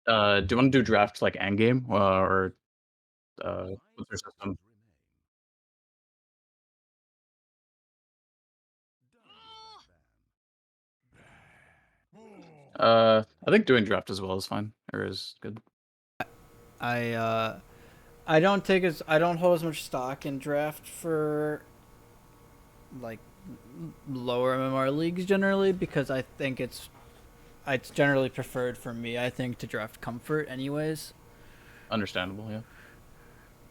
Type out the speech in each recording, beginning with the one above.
Do you want to do draft like endgame or what's your system? I think doing draft as well is fine or is good. I I don't take as I don't hold as much stock in draft for like lower MMR leagues generally because I think it's generally preferred for me. I think to draft comfort anyways. Understandable, yeah.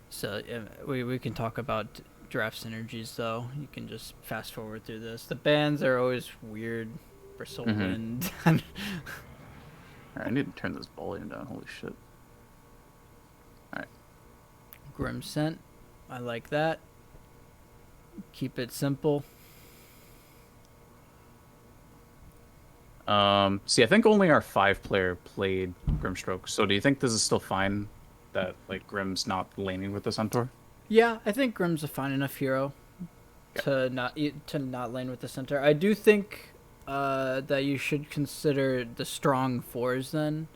So we can talk about draft synergies though. You can just fast forward through this. The bans are always weird. Bristle Mm-hmm. Wind. Alright, I need to turn this volume down. Holy shit. Alright. Grim Scent. I like that. Keep it simple. See, I think only our 5 player played Grimstroke. So do you think this is still fine that like Grim's not laning with the Centaur? Yeah, I think Grim's a fine enough hero Okay. to not lane with the center. I do think that you should consider the strong fours. Then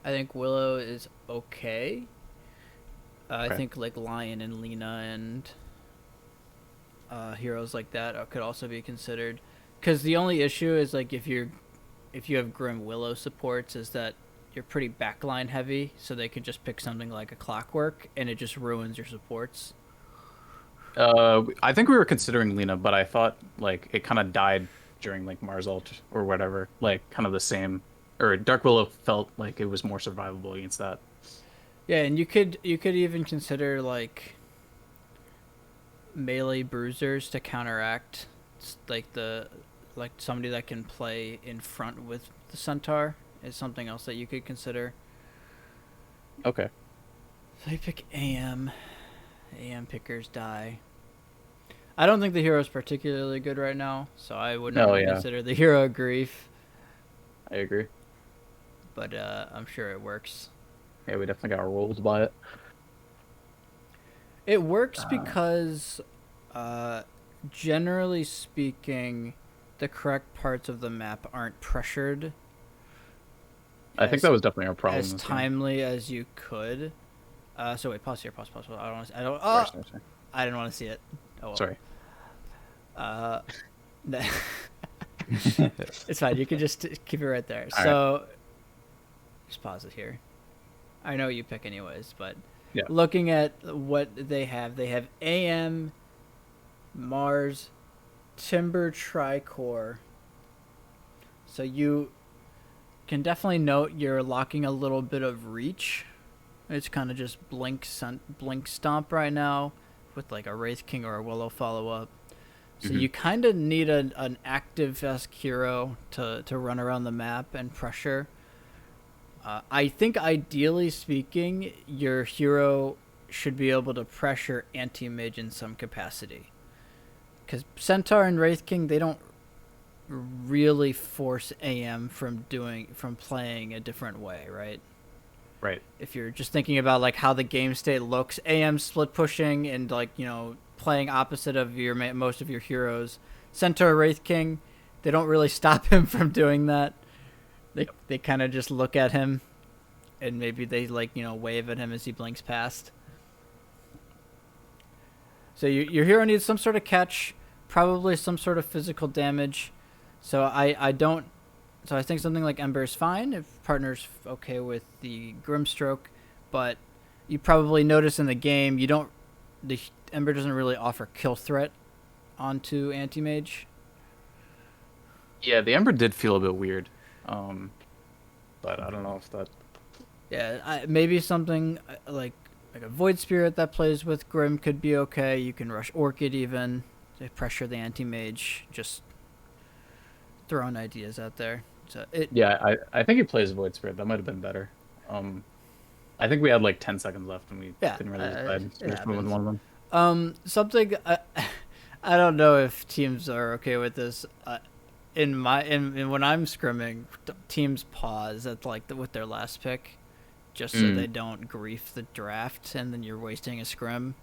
I think Willow is okay. I Okay. think like Lion and Lena and heroes like that could also be considered. Because the only issue is like if you have Grim Willow supports is that you're pretty backline heavy, so they could just pick something like a Clockwork and it just ruins your supports. I think we were considering Lena, but I thought like it kind of died during like Mars ult or whatever. Like kind of the same, or Dark Willow felt like it was more survivable against that. Yeah, and you could even consider like melee bruisers to counteract like the like somebody that can play in front with the centaur is something else that you could consider. Okay. So you pick AM pickers die. I don't think the hero is particularly good right now, so I wouldn't Oh really yeah, consider the hero grief, I agree. but I'm sure it works. Yeah, we definitely got rolled by it. It works Uh, because, uh, generally speaking, the correct parts of the map aren't pressured I think that as was definitely our problem as in this game. timely as you could. So wait, pause here, pause. I don't want to. I don't. Sorry, Oh, sorry, sorry. I didn't want to see it. Oh well. Sorry. Uh, it's fine. You can just keep it right there. All right. So just pause it here. I know you pick anyways, but Yeah. looking at what they have AM, Mars, Timber Tricore. So you can definitely note you're locking a little bit of reach. It's kind of just blink stomp right now with like a Wraith King or a Willow follow up. So Hmm. you kind of need an active esque hero to run around the map and pressure. I think ideally speaking, your hero should be able to pressure anti-mage in some capacity. Because Centaur and Wraith King, they don't really force AM from playing a different way, right? Right. If you're just thinking about like how the game state looks, AM split pushing and like playing opposite of your most of your heroes. Centaur Wraith King, they don't really stop him from doing that. Yep. They kind of just look at him and maybe they like wave at him as he blinks past. So your hero needs some sort of catch, probably some sort of physical damage. So I don't. So I think something like Ember is fine if partner's okay with the Grimstroke, but you probably notice in the game you don't. The Ember doesn't really offer kill threat onto anti mage. Yeah, the Ember did feel a bit weird. But I don't know if that. Yeah, maybe something like a Void Spirit that plays with Grim could be okay. You can rush Orchid even to pressure the anti mage. Just throwing ideas out there. So it Yeah, I think he plays Void Spirit. That might have been better. Um, I think we had like 10 seconds left and we yeah, couldn't really decide. So it we just went with happens. one of them. Something I don't know if teams are okay with this. In when I'm scrimming, teams pause at with their last pick, just so Mm. they don't grief the draft, and then you're wasting a scrim.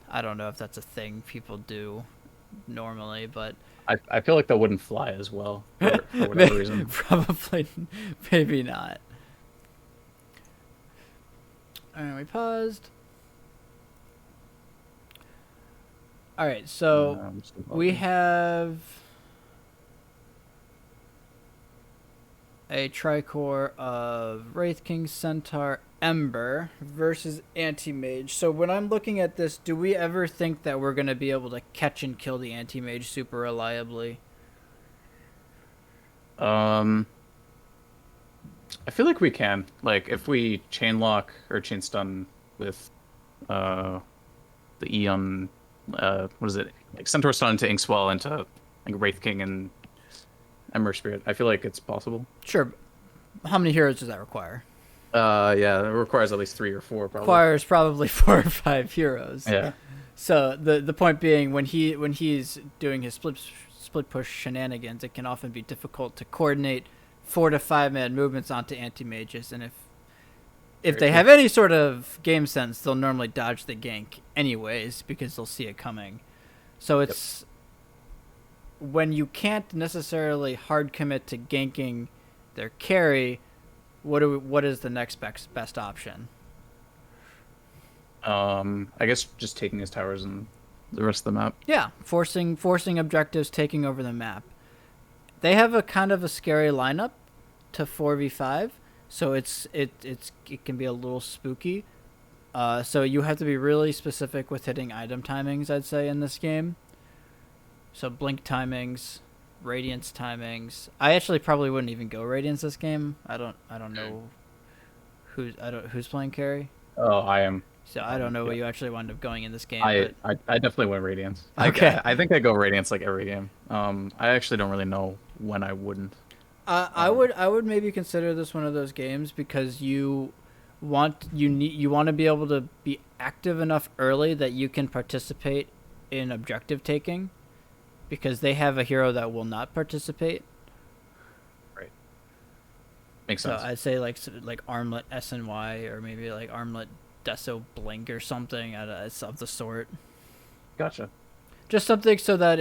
I don't know if that's a thing people do normally, but I feel like that wouldn't fly as well for whatever reason. Probably, maybe not. All right, we paused. All right, so Still we pausing. have a tricore of Wraith King, Centaur, Ember versus Anti-Mage. So when I'm looking at this, do we ever think that we're going to be able to catch and kill the Anti-Mage super reliably? Um, I feel like we can. Like if we chain lock or chain stun with uh the Eon what is it? Like Centaur stun into Inkswell into like Wraith King and Ember Spirit. I feel like it's possible. Sure. How many heroes does that require? Yeah, it requires at least 3 or 4 probably. Requires probably 4 or 5 heroes. Yeah. So the point being, when he's doing his split push shenanigans, it can often be difficult to coordinate 4 to 5 man movements onto anti mages, and if Very they true. have any sort of game sense, they'll normally dodge the gank anyways because they'll see it coming. So Yep. it's when you can't necessarily hard commit to ganking their carry. What is the next best option? I guess just taking his towers and the rest of the map. Yeah, forcing objectives, taking over the map. They have a kind of a scary lineup to 4v5, so it can be a little spooky. So you have to be really specific with hitting item timings, I'd say, in this game. So blink timings, radiance timings. I actually probably wouldn't even go radiance this game. I don't know who's playing carry. Oh, I am. So I don't know Yeah. what you actually wind up going in this game, but I definitely went Radiance. okay. I think I go Radiance like every game. I actually don't really know when I wouldn't. Um, I would maybe consider this one of those games because you want to be able to be active enough early that you can participate in objective taking, because they have a hero that will not participate. right. Makes So sense. I'd say like Armlet SNY, or maybe like Armlet Deso Blink or something of the sort. Gotcha. Just something so that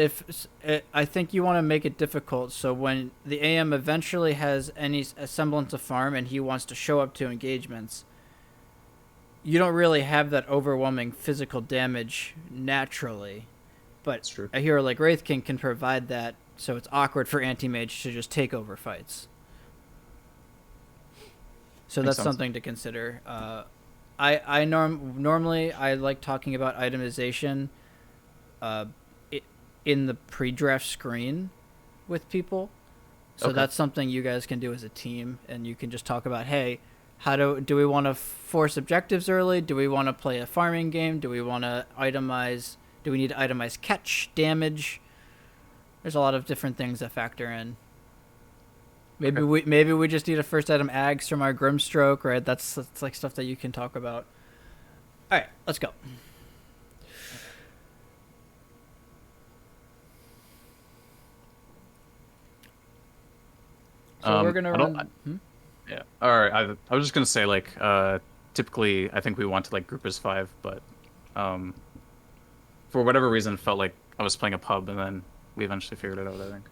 I think you want to make it difficult, so when the AM eventually has any semblance of farm and he wants to show up to engagements, you don't really have that overwhelming physical damage naturally. But That's true. a hero like Wraith King can provide that, so it's awkward for anti-mage to just take over fights. So Makes that's sense. something to consider. Normally I like talking about itemization uh, in the pre-draft screen with people. So Okay. that's something you guys can do as a team, and you can just talk about, hey, how do we want to force objectives early? Do we want to play a farming game? Do we want to itemize? Do we need to itemize catch, damage? There's a lot of different things that factor in. Okay. Maybe we just need a first item ags from our Grimstroke, right? That's like stuff that you can talk about. All right, let's go. So we're gonna I don't. run. Yeah. All right. I was just gonna say like typically I think we want to like group as 5, but um for whatever reason it felt like I was playing a pub and then we eventually figured it out. I think.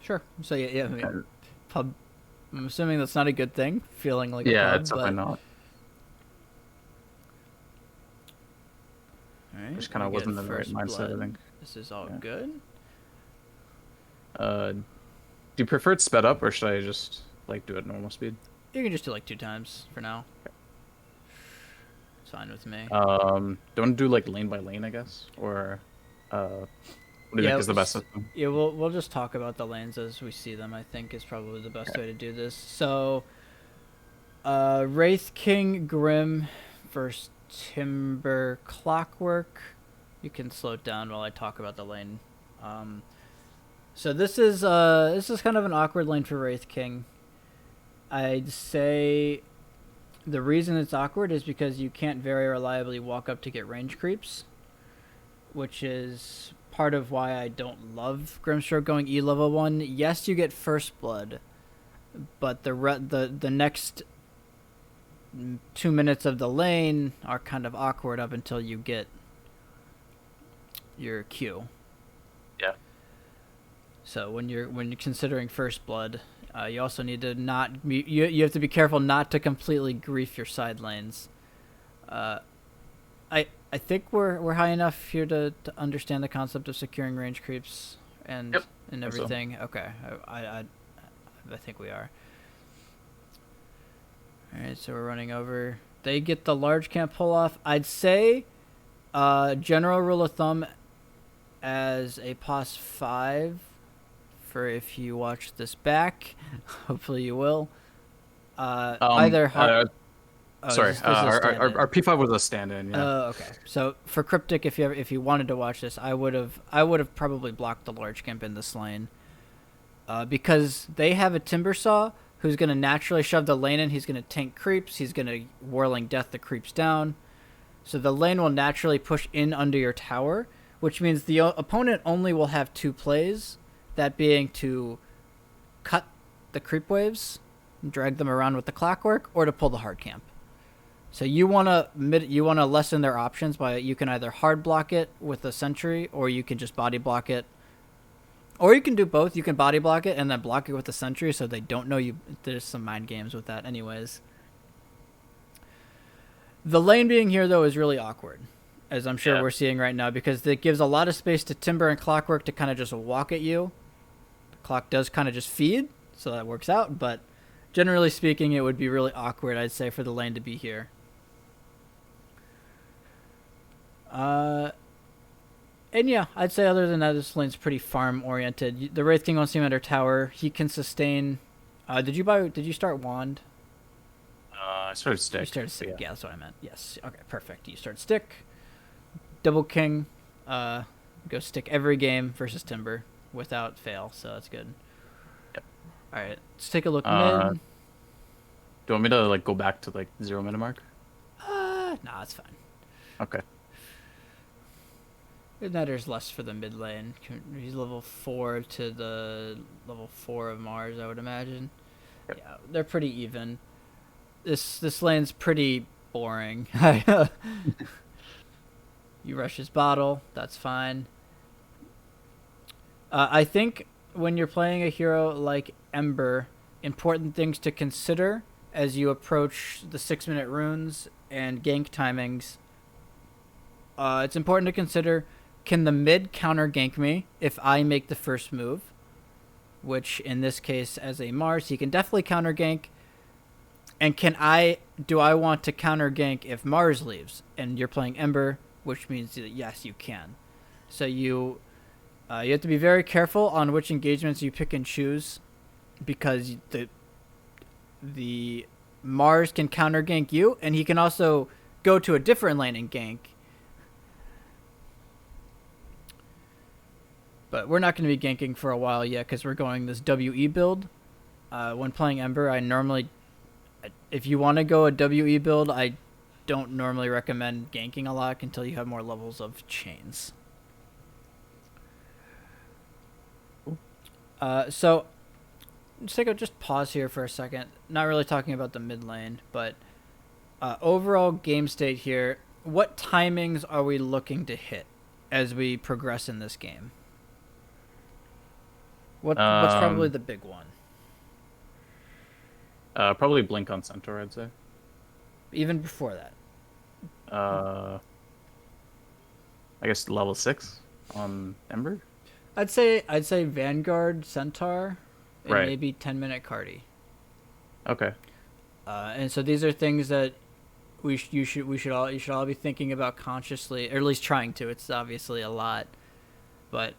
Sure. So yeah. I mean, Uh, pub. I'm assuming that's not a good thing, feeling like a Yeah, pub, it's but definitely not. all right. Just kind We of get wasn't in the right first mindset. I blood. think. This is all Yeah. good. Do you prefer it sped up or should I just like do it normal speed? You can just do like 2 times for now. It's fine with me. Don't do like lane by lane, I guess, or what do you Yeah, think is the best system? yeah. We'll just talk about the lanes as we see them. I think is probably the best way to do this. So, Wraith King Grim versus Timber Clockwork. You can slow it down while I talk about the lane. So this is kind of an awkward lane for Wraith King. I'd say the reason it's awkward is because you can't very reliably walk up to get range creeps, which is part of why I don't love Grimstroke going E level 1. Yes, you get first blood, but the next 2 minutes of the lane are kind of awkward up until you get your Q. Yeah, So when you're considering first blood, you also need to not you have to be careful not to completely grief your side lanes. Uh, I think we're high enough here to understand the concept of securing range creeps and Yep. and So everything. Okay, I think we are. All right, so we're running over. They get the large camp pull off. I'd say, general rule of thumb, as a pos 5, for if you watch this back, hopefully you will. um Either hard. uh Oh, sorry, this is a our stand-in. P5 was a stand-in, yeah. Okay. So for cryptic, if you wanted to watch this, I would have probably blocked the large camp in this lane, because they have a timber saw who's gonna naturally shove the lane in. He's gonna tank creeps. He's gonna whirling death the creeps down. So the lane will naturally push in under your tower, which means the opponent only will have two plays, that being to cut the creep waves, drag them around with the clockwork, or to pull the hard camp. So you wanna lessen their options by you can either hard block it with a sentry, or you can just body block it, or you can do both. You can body block it and then block it with the sentry, so they don't know you. There's some mind games with that, anyways. The lane being here though is really awkward, as I'm sure Yeah. we're seeing right now, because it gives a lot of space to timber and clockwork to kind of just walk at you. The clock does kind of just feed, so that works out. But generally speaking, it would be really awkward, I'd say, for the lane to be here. And yeah, I'd say other than that, this lane's pretty farm oriented. The Wraith King wants him under tower. He can sustain. Did you start wand? I started You stick. started So stick. yeah. Yeah, that's what I meant. Yes. Okay, perfect. You start stick. Double king. Uh, Go stick every game versus timber without fail. So that's good. Yep. All right, let's take a look Do mid. you want me to like go back to like 0 minute mark? Nah, it's fine. Okay. It matters less for the mid lane. He's level 4 to the level 4 of Mars, I would imagine. Yep. Yeah, they're pretty even. This lane's pretty boring. You rush his bottle, that's fine. I think when you're playing a hero like Ember, important things to consider as you approach the 6-minute runes and gank timings. It's important to consider, can the mid counter gank me if I make the first move? Which in this case, as a Mars, he can definitely counter gank. And do I want to counter gank if Mars leaves? And you're playing Ember, which means that yes, you can. So you have to be very careful on which engagements you pick and choose, because the Mars can counter gank you, and he can also go to a different lane and gank. But we're not going to be ganking for a while yet, because we're going this WE build. When playing Ember, if you want to go a WE build, I don't normally recommend ganking a lot until you have more levels of chains. So just pause here for a second. Not really talking about the mid lane, but overall game state here. What timings are we looking to hit as we progress in this game? What's probably the big one? Probably blink on Centaur, I'd say. Even before that. I guess level 6 on Ember. I'd say Vanguard, Centaur, and Right. maybe 10-minute Cardi. Okay. And so these are things that you should all be thinking about consciously, or at least trying to. It's obviously a lot, but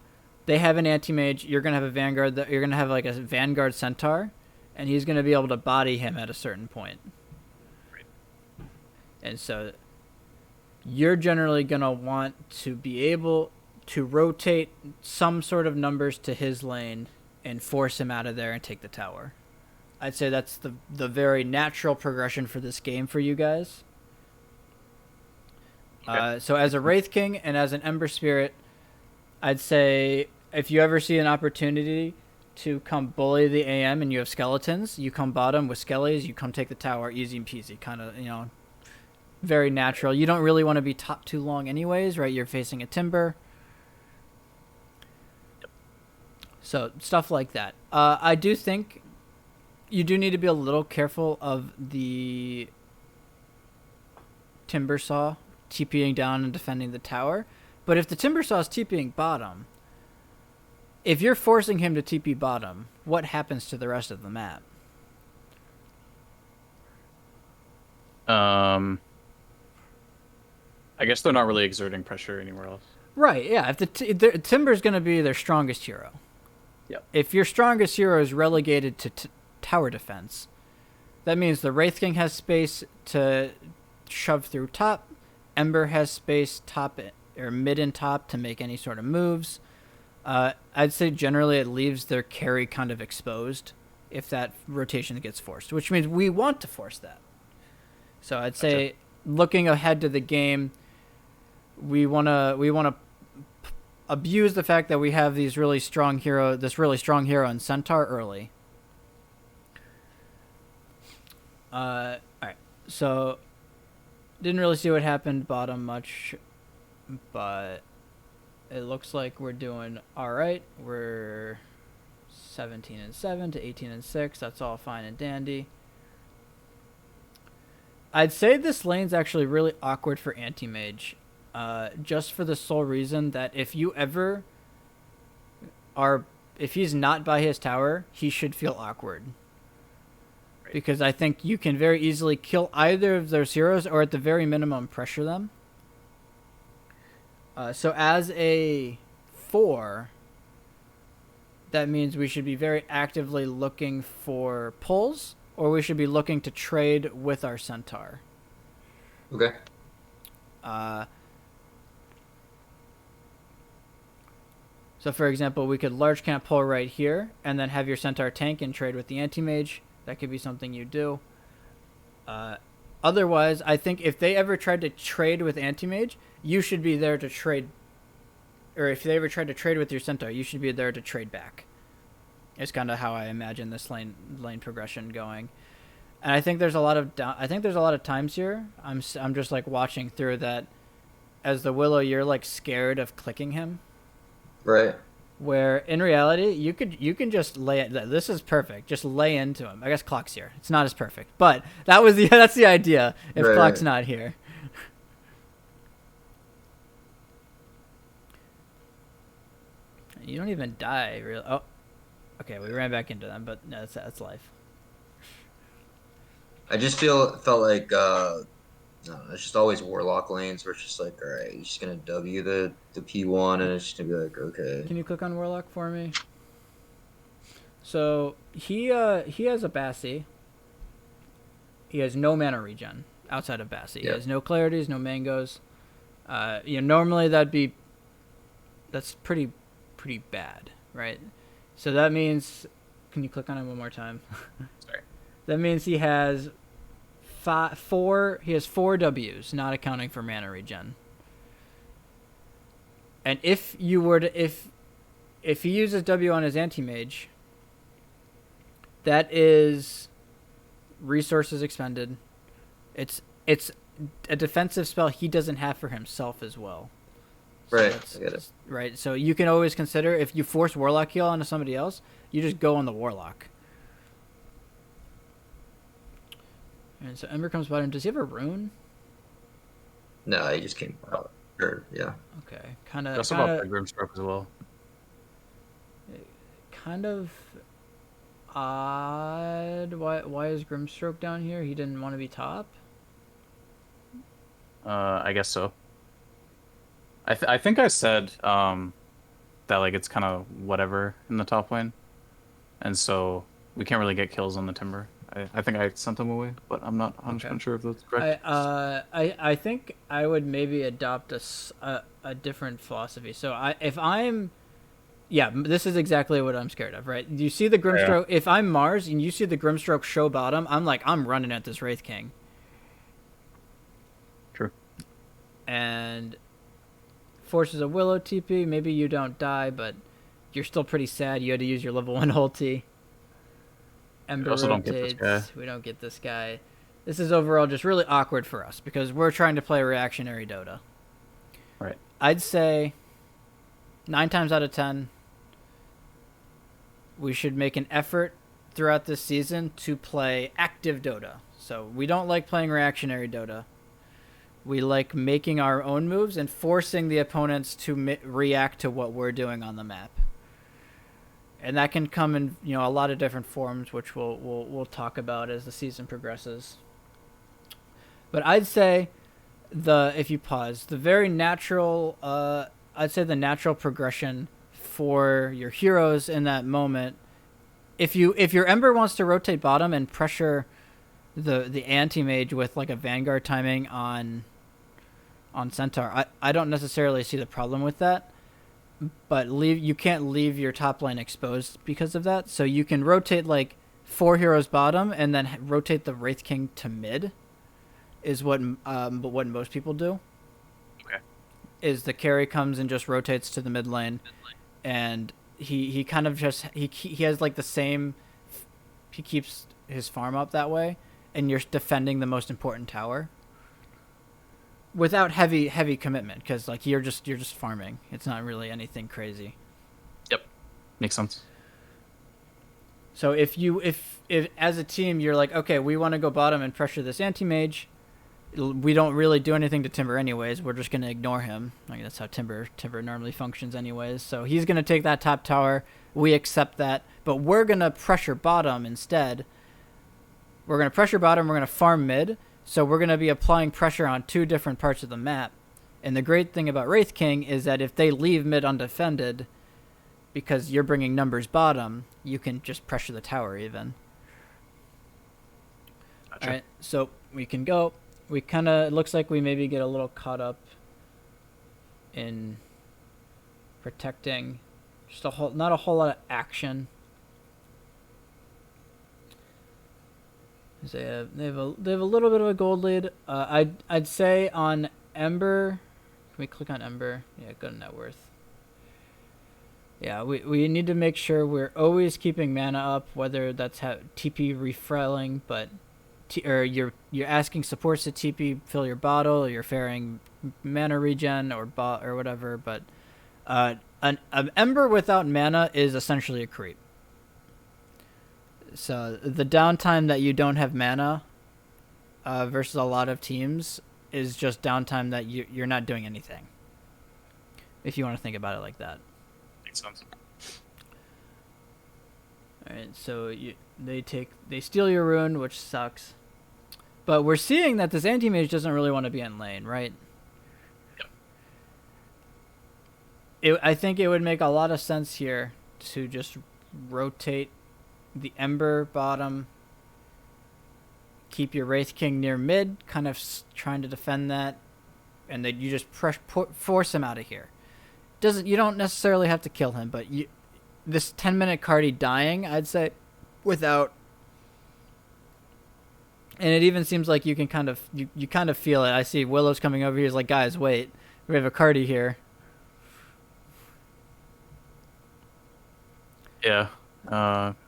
they have an anti-mage. You're gonna have a Vanguard. You're gonna have like a Vanguard Centaur, and he's gonna be able to body him at a certain point. Right. And so you're generally gonna want to be able to rotate some sort of numbers to his lane and force him out of there and take the tower. I'd say that's the very natural progression for this game for you guys. Okay. So as a Wraith King and as an Ember Spirit, I'd say if you ever see an opportunity to come bully the AM and you have skeletons, you come bottom with skellies, you come take the tower, easy and peasy, kind of, very natural. You don't really want to be top too long anyways, right? You're facing a timber. So stuff like that. I do think you do need to be a little careful of the timber saw TPing down and defending the tower. But if the timber saw is TPing bottom, if you're forcing him to TP bottom, what happens to the rest of the map? Um, I guess they're not really exerting pressure anywhere else. Right, yeah. If the timber's going to be their strongest hero. Yep. If your strongest hero is relegated to tower defense, that means the Wraith King has space to shove through top. Ember has space top or mid and top to make any sort of moves. I'd say generally it leaves their carry kind of exposed if that rotation gets forced, which means we want to force that. So I'd say looking ahead to the game, we wanna abuse the fact that we have this really strong hero in Centaur early. All right, so didn't really see what happened bottom much, but it looks like we're doing all right. We're 17-7 to 18-6. That's all fine and dandy. I'd say this lane's actually really awkward for anti-mage, just for the sole reason that if he's not by his tower, he should feel awkward. Right. Because I think you can very easily kill either of those heroes, or at the very minimum, pressure them. So as a 4, that means we should be very actively looking for pulls, or we should be looking to trade with our Centaur. Okay. So, for example, we could large camp pull right here, and then have your Centaur tank and trade with the anti-mage. That could be something you do. Otherwise, I think if they ever tried to trade with anti-mage, you should be there to trade. Or if they ever tried to trade with your Centaur, you should be there to trade back. It's kind of how I imagine this lane progression going, and I think there's a lot of times here. I'm just like watching through that. As the Willow, you're like scared of clicking him, right? Where in reality, you can just lay it. This is perfect. Just lay into him. I guess Clock's here. It's not as perfect, but that's the idea. If right, Clock's not here. You don't even die, really. Oh, okay, we ran back into them, but no, that's life. I just felt like no, it's just always Warlock lanes where it's just like, all right, you're just gonna W the P1, and it's just gonna be like, okay. Can you click on Warlock for me? So he has a Bassi. He has no mana regen outside of Bassi. He has no clarities, no mangoes. Normally that's pretty bad, right? So that means, can you click on it one more time? Sorry. That means he has four Ws, not accounting for mana regen. And if he uses W on his anti-mage, that is resources expended. It's a defensive spell he doesn't have for himself as well. So right, I get it. Right, so you can always consider, if you force Warlock heal onto somebody else, you just go on the Warlock. And so Ember comes bottom. Does he have a rune? No, he just came out. Sure, yeah. Okay, kind of. Also about Grimstroke as well. Kind of odd. Why is Grimstroke down here? He didn't want to be top? I guess so. I think I said that like it's kind of whatever in the top lane, and so we can't really get kills on the Timber. I think I sent them away, but I'm not 100% sure if that's correct. I think I would maybe adopt a different philosophy. So this is exactly what I'm scared of, right? You see the Grimstroke. Yeah. If I'm Mars and you see the Grimstroke show bottom, I'm running at this Wraith King. True. And forces a Willow TP. Maybe you don't die, but you're still pretty sad. You had to use your level 1 ulti. Ember rotates. We don't get this guy. This is overall just really awkward for us because we're trying to play reactionary Dota. Right. I'd say 9 times out of 10, we should make an effort throughout this season to play active Dota. So we don't like playing reactionary Dota. We like making our own moves and forcing the opponents to react to what we're doing on the map. And that can come in, a lot of different forms, which we'll talk about as the season progresses. But I'd say if you pause, the very natural, I'd say the natural progression for your heroes in that moment, if your Ember wants to rotate bottom and pressure the anti-mage with like a Vanguard timing on Centaur, I don't necessarily see the problem with that. But you can't leave your top lane exposed because of that. So you can rotate like 4 heroes bottom and then rotate the Wraith King to mid, is what most people do. Okay. Is the carry comes and just rotates to the mid lane, and he kind of just he has like the same. He keeps his farm up that way, and you're defending the most important tower. Without heavy commitment, because like you're just farming. It's not really anything crazy. Yep, makes sense. So if as a team you're like, okay, we want to go bottom and pressure this anti-mage, we don't really do anything to Timber anyways. We're just gonna ignore him. Like that's how Timber normally functions anyways. So he's gonna take that top tower. We accept that, but we're gonna pressure bottom instead. We're gonna pressure bottom. We're gonna farm mid. So we're going to be applying pressure on 2 different parts of the map. And the great thing about Wraith King is that if they leave mid undefended, because you're bringing numbers bottom, you can just pressure the tower even. Gotcha. All right, so we can go. We kind of, it looks like we maybe get a little caught up in protecting. Just not a whole lot of action. They have a little bit of a gold lead. I'd say on Ember. Can we click on Ember? Yeah, go to net worth. Yeah, we need to make sure we're always keeping mana up, whether that's TP refilling, but or you're asking supports to TP fill your bottle, or you're faring mana regen or whatever. But an Ember without mana is essentially a creep. So the downtime that you don't have mana versus a lot of teams is just downtime that you're not doing anything. If you want to think about it like that. Makes sense. All right, so they steal your rune, which sucks. But we're seeing that this anti-mage doesn't really want to be in lane, right? Yep. I think it would make a lot of sense here to just rotate the Ember bottom, keep your Wraith King near mid, kind of trying to defend that, and then you just force him out of here. You don't necessarily have to kill him, but this 10-minute Cardi dying, I'd say, without, and it even seems like you can kind of you kind of feel it. I see Willow's coming over here. He's like, guys, wait, we have a Cardi here. Yeah.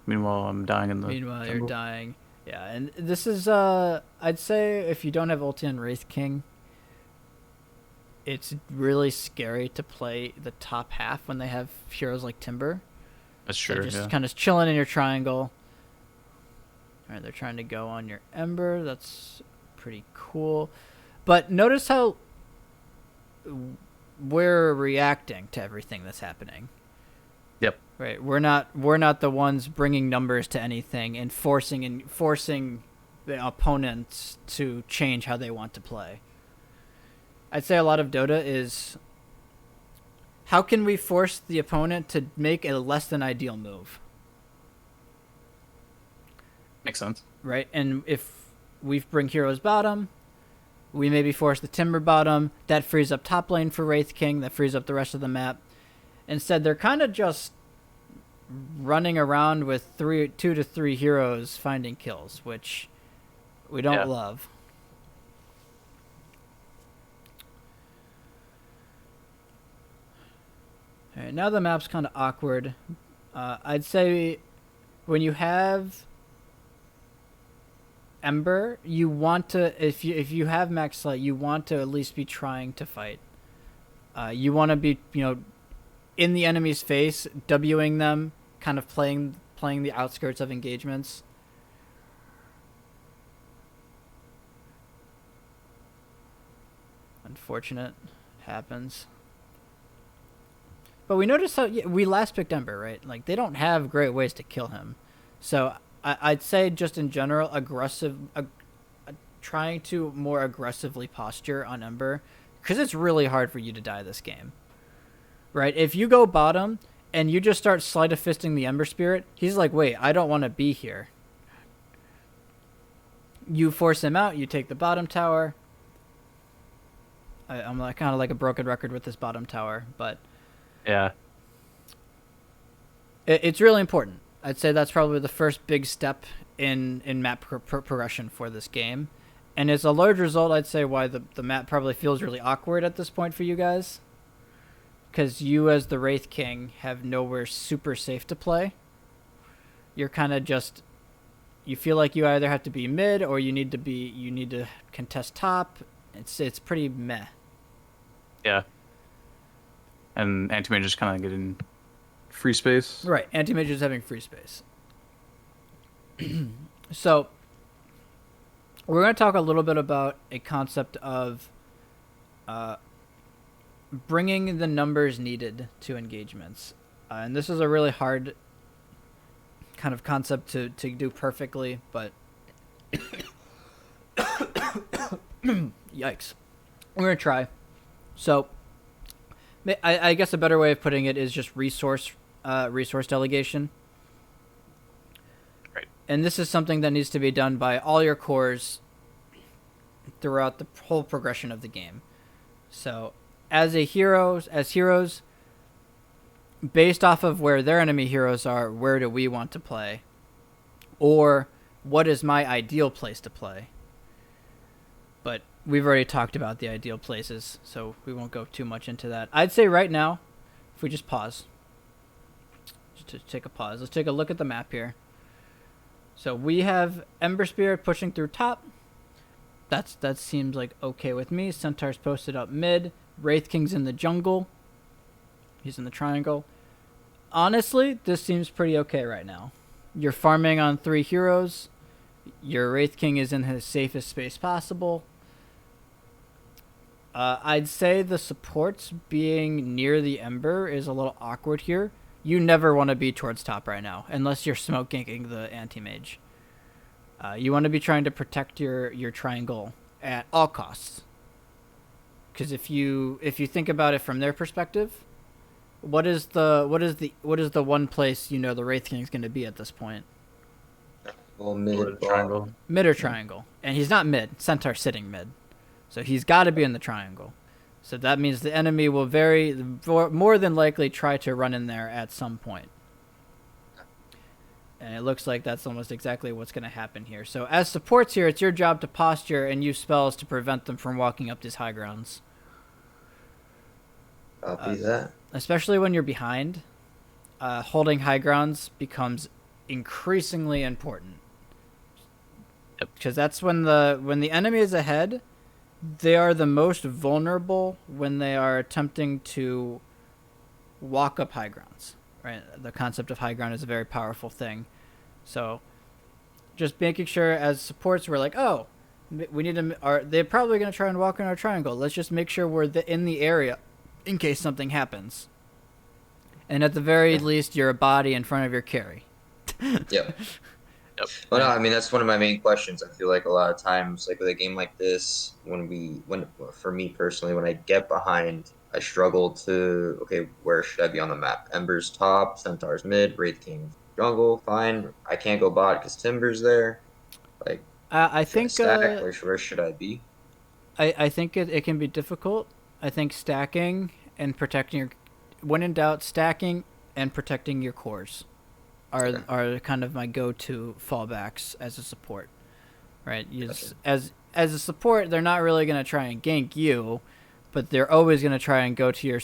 Meanwhile, I'm dying in the. Meanwhile, jungle. you're dying. Yeah, and this is I'd say if you don't have ulti on Wraith King, it's really scary to play the top half when they have heroes like Timber. That's true. Just kind of chilling in your triangle. All right, they're trying to go on your Ember. That's pretty cool. But notice how we're reacting to everything that's happening. Yep. Right, we're not the ones bringing numbers to anything and forcing the opponents to change how they want to play. I'd say a lot of Dota is how can we force the opponent to make a less than ideal move? Makes sense. Right, and if we bring heroes bottom, we maybe force the Timber bottom. That frees up top lane for Wraith King. That frees up the rest of the map. Instead, they're kind of just running around with 2 to 3 heroes finding kills, which we don't love. All right, now the map's kind of awkward. I'd say when you have Ember, you want to, if you have Max Light, you want to at least be trying to fight. You want to be, in the enemy's face, Wing them, kind of playing the outskirts of engagements. Unfortunate. Happens. But we noticed how we last picked Ember, right? Like, they don't have great ways to kill him. So I'd say just in general, trying to more aggressively posture on Ember, because it's really hard for you to die this game. Right? If you go bottom and you just start sleight of fisting the Ember Spirit, he's like, wait, I don't want to be here. You force him out, you take the bottom tower. I'm like, kind of like a broken record with this bottom tower, but Yeah. it's really important. I'd say that's probably the first big step in map progression for this game. And as a large result, I'd say why the map probably feels really awkward at this point for you guys. Because you, as the Wraith King, have nowhere super safe to play. You're kind of just... You feel like you either have to be mid or you need to contest top. It's pretty meh. Yeah. And anti-mage just kind of getting free space. Right, anti-mage is having free space. So, we're going to talk a little bit about a concept of bringing the numbers needed to engagements. And this is a really hard kind of concept to do perfectly, but yikes. We're going to try. So, I guess a better way of putting it is just resource delegation. Right. And this is something that needs to be done by all your cores throughout the whole progression of the game. So, as heroes, based off of where their enemy heroes are, where do we want to play? Or what is my ideal place to play? But we've already talked about the ideal places, so we won't go too much into that. I'd say right now, if we just pause, just to take a pause, let's take a look at the map here. So we have Ember Spirit pushing through top. That seems like okay with me. Centaur's posted up mid. Wraith King's in the jungle. He's in the triangle. Honestly, this seems pretty okay right now. You're farming on 3 heroes. Your Wraith King is in his safest space possible. I'd say the supports being near the Ember is a little awkward here. You never want to be towards top right now, unless you're smoke ganking the anti-mage. You want to be trying to protect your triangle at all costs. Because if you think about it from their perspective, what is the one place you know the Wraith King is going to be at this point? Well, mid Triangle. Mid or triangle, and he's not mid. Centaur's sitting mid, so he's got to be in the triangle. So that means the enemy will more than likely try to run in there at some point. And it looks like that's almost exactly what's going to happen here. So as supports here, it's your job to posture and use spells to prevent them from walking up these high grounds. Copy that. Especially when you're behind, holding high grounds becomes increasingly important. Yep. Because that's when the enemy is ahead, they are the most vulnerable when they are attempting to walk up high grounds. Right, the concept of high ground is a very powerful thing. So, just making sure as supports we're like, oh, we need to. They're probably going to try and walk in our triangle. Let's just make sure we're in the area, in case something happens. And at the very least, you're a body in front of your carry. Yep. Yep. Well, no, I mean that's one of my main questions. I feel like a lot of times, like with a game like this, for me personally, when I get behind, I struggle to, okay, where should I be on the map? Ember's top, Centaur's mid, Wraith King jungle, fine. I can't go bot because Timber's there. Like, I think stack, where should I be? I think it can be difficult. I think stacking and protecting when in doubt, stacking and protecting your cores are kind of my go-to fallbacks as a support. Right? As a support, they're not really going to try and gank you, but they're always going to try and go to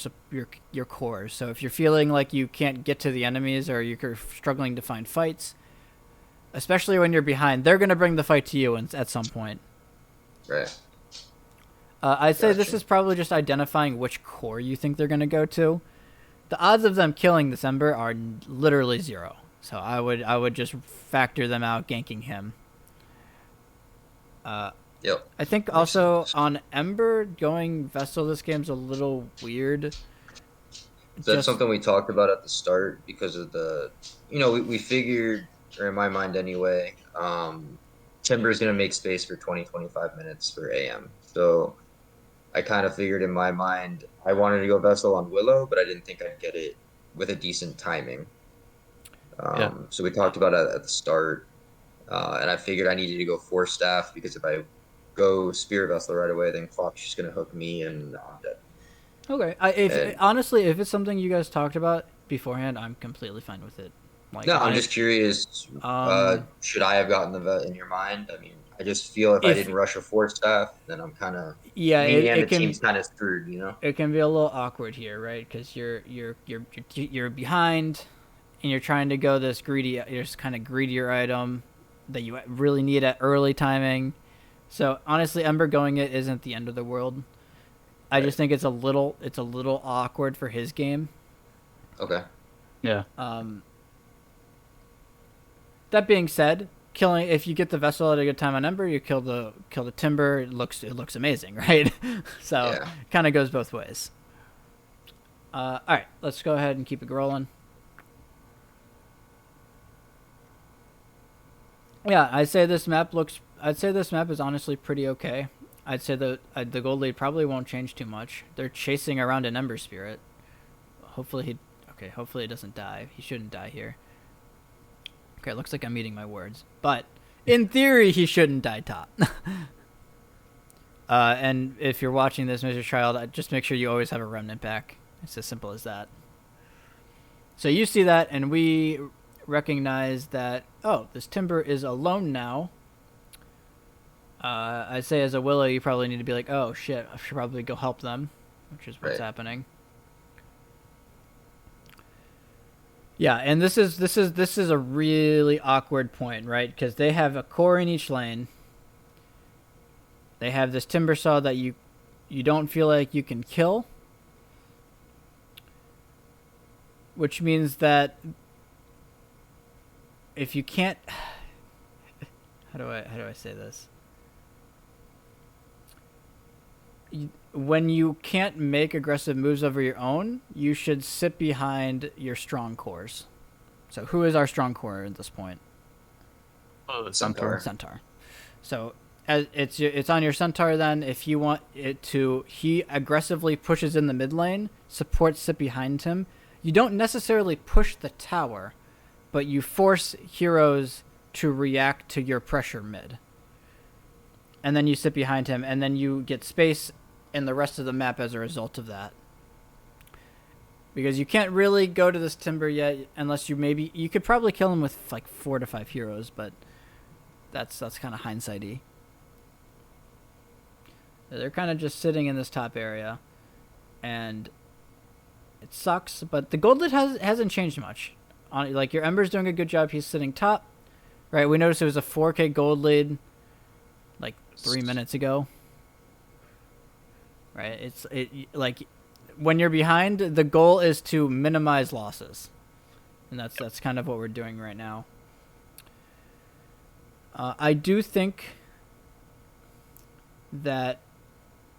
your cores. So if you're feeling like you can't get to the enemies or you're struggling to find fights, especially when you're behind, they're going to bring the fight to you at some point. Right. I'd say this is probably just identifying which core you think they're going to go to. the odds of them killing this Ember are literally 0. So I would just factor them out ganking him. Yep. I think Makes also sense. on Ember going Vessel this game's a little weird. So that's Just something we talked about at the start because of we figured, or in my mind anyway, Timber's going to make space for 20, 25 minutes for AM. So I kind of figured in my mind, I wanted to go Vessel on Willow, but I didn't think I'd get it with a decent timing. Yeah. So we talked about it at the start, and I figured I needed to go Force Staff because if I go Spirit Vessel right away, then Clock's just going to hook me and I'm dead. okay. If And honestly, if it's something you guys talked about beforehand, I'm completely fine with it. Like no, I'm just curious. um, Should I have gotten the vet in your mind? I mean, I just feel if I if didn't rush a Force Staff, then I'm kind of yeah, me it, and it the can team's kind of screwed, you know? it can be a little awkward here, right? Because you're behind, and you're trying to go this greedy, just kind of greedier item that you really need at early timing. So honestly, Ember going it isn't the end of the world. I Right. just think it's a little awkward for his game. Okay. Yeah. That being said, killing if you get the vessel at a good time on Ember, you kill the timber. It looks amazing, right? So Yeah. kind of goes both ways. All right, let's go ahead and keep it rolling. Yeah, I'd say this map is honestly pretty okay. I'd say the gold lead probably won't change too much. They're chasing around an Ember Spirit. Hopefully he. Okay, hopefully he doesn't die. He shouldn't die here. Okay, it looks like I'm eating my words, but in theory he shouldn't die top. And if you're watching this, Mr. Child, just make sure you always have a remnant back. It's as simple as that. So you see that, and we recognize that, oh, this timber is alone now. I'd say as a Willow, you probably need to be like, oh shit, I should probably go help them, which is what's Right. happening. Yeah, and this is a really awkward point, right? Because they have a core in each lane. They have this timber saw that you don't feel like you can kill, which means that if you can't, how do I say this? When you can't make aggressive moves over your own, you should sit behind your strong cores. So who is our strong core at this point? Oh, the Centaur. Centaur. Centaur. So as it's on your Centaur then. If you want it to, he aggressively pushes in the mid lane, supports sit behind him. You don't necessarily push the tower, but you force heroes to react to your pressure mid. And then you sit behind him, and then you get space in the rest of the map as a result of that. Because you can't really go to this timber yet unless you could probably kill him with like 4 to 5 heroes, but that's kind of hindsighty. They're kind of just sitting in this top area, and it sucks. But the gold lid hasn't changed much. Like your Ember's doing a good job. He's sitting top, right? We noticed it was a 4K gold lead like 3 minutes ago, right? It like when you're behind, the goal is to minimize losses, and that's kind of what we're doing right now. I do think that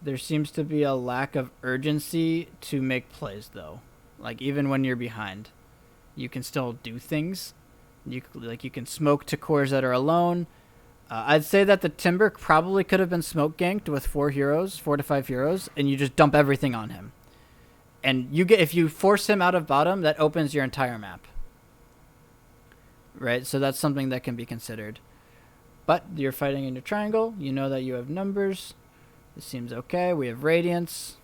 there seems to be a lack of urgency to make plays, though. Like even when you're behind, you can still do things. You can smoke to cores that are alone. I'd say that the Timber probably could have been smoke ganked with 4 to 5 heroes, and you just dump everything on him. And if you force him out of bottom, that opens your entire map. Right? So that's something that can be considered. But you're fighting in your triangle. You know that you have numbers. This seems okay. We have Radiance.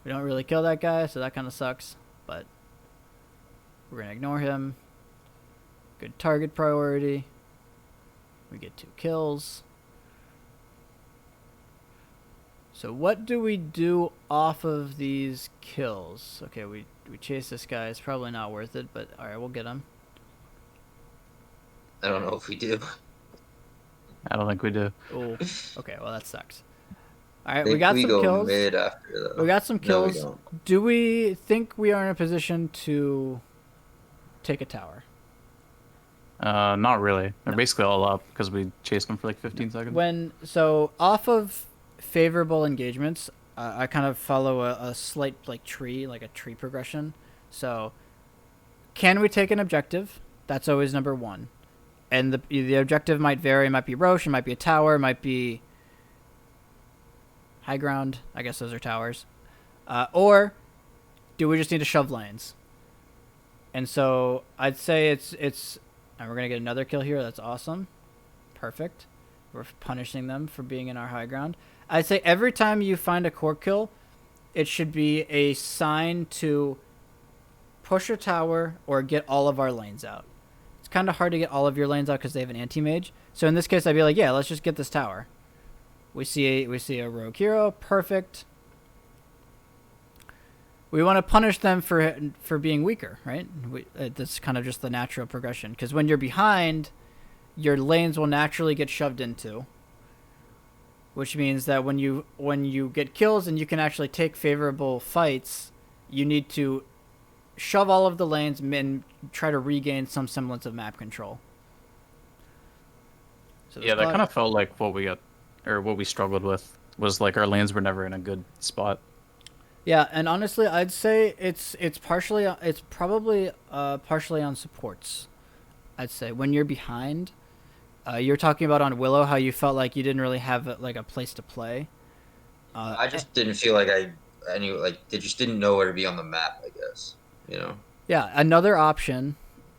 We don't really kill that guy, so that kind of sucks. But we're going to ignore him. Good target priority. We get 2 kills. So what do we do off of these kills? Okay, we chase this guy. It's probably not worth it, but alright, we'll get him. I don't know if we do. I don't think we do. Oh, okay, well that sucks. All I right, we think got we some go kills. mid after We though. got some No, we kills. don't. Do we think we are in a position to take a tower? Not really. They're No. basically all up because we chased them for like 15 seconds. Off of favorable engagements, I kind of follow a slight like tree, like a tree progression. So, can we take an objective? That's always number one. And the objective might vary. It might be Roche. It might be a tower. It might be high ground. I guess those are towers. Or do we just need to shove lanes? And so I'd say it's. And we're gonna get another kill here. That's awesome. Perfect. We're punishing them for being in our high ground. I'd say every time you find a core kill, it should be a sign to push a tower or get all of our lanes out. It's kind of hard to get all of your lanes out because they have an anti-mage. So in this case, I'd be like, yeah, let's just get this tower. We see a rogue hero. Perfect. We want to punish them for being weaker, right? That's kind of just the natural progression. Because when you're behind, your lanes will naturally get shoved into, which means that when you get kills and you can actually take favorable fights, you need to shove all of the lanes and try to regain some semblance of map control. So Yeah, that kind of felt like what we got, or what we struggled with was like our lanes were never in a good spot. Yeah, and honestly, I'd say it's probably partially on supports. I'd say when you're behind, you're talking about on Willow how you felt like you didn't really have like a place to play. I just didn't feel like I knew like they just didn't know where to be on the map. I guess you know. Yeah, another option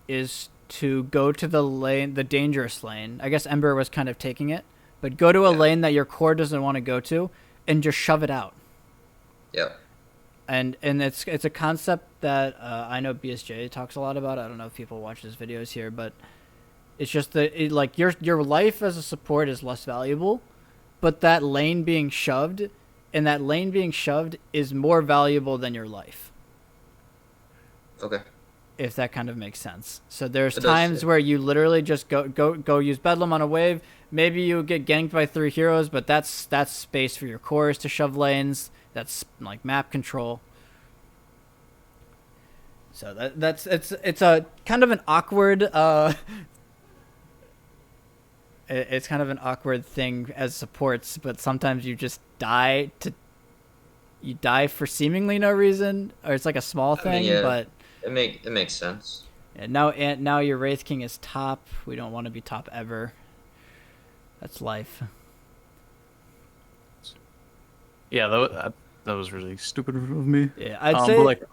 is to go to the lane, the dangerous lane. I guess Ember was kind of taking it, but go to a lane that your core doesn't want to go to, and just shove it out. Yeah. And it's a concept that I know BSJ talks a lot about. I don't know if people watch his videos here, but it's just that like your life as a support is less valuable, but that lane being shoved, is more valuable than your life. Okay. If that kind of makes sense. So there's It times does. where you literally just go use Bedlam on a wave. Maybe you get ganked by 3 heroes, but that's space for your cores to shove lanes. That's like map control. So it's a kind of an awkward it's kind of an awkward thing as supports, but sometimes you just die for seemingly no reason, or it's like a small thing, I mean, yeah, but it makes sense. and now your Wraith King is top. We don't want to be top ever. That's life. Yeah, that was really stupid of me. Yeah, I'd But say. like,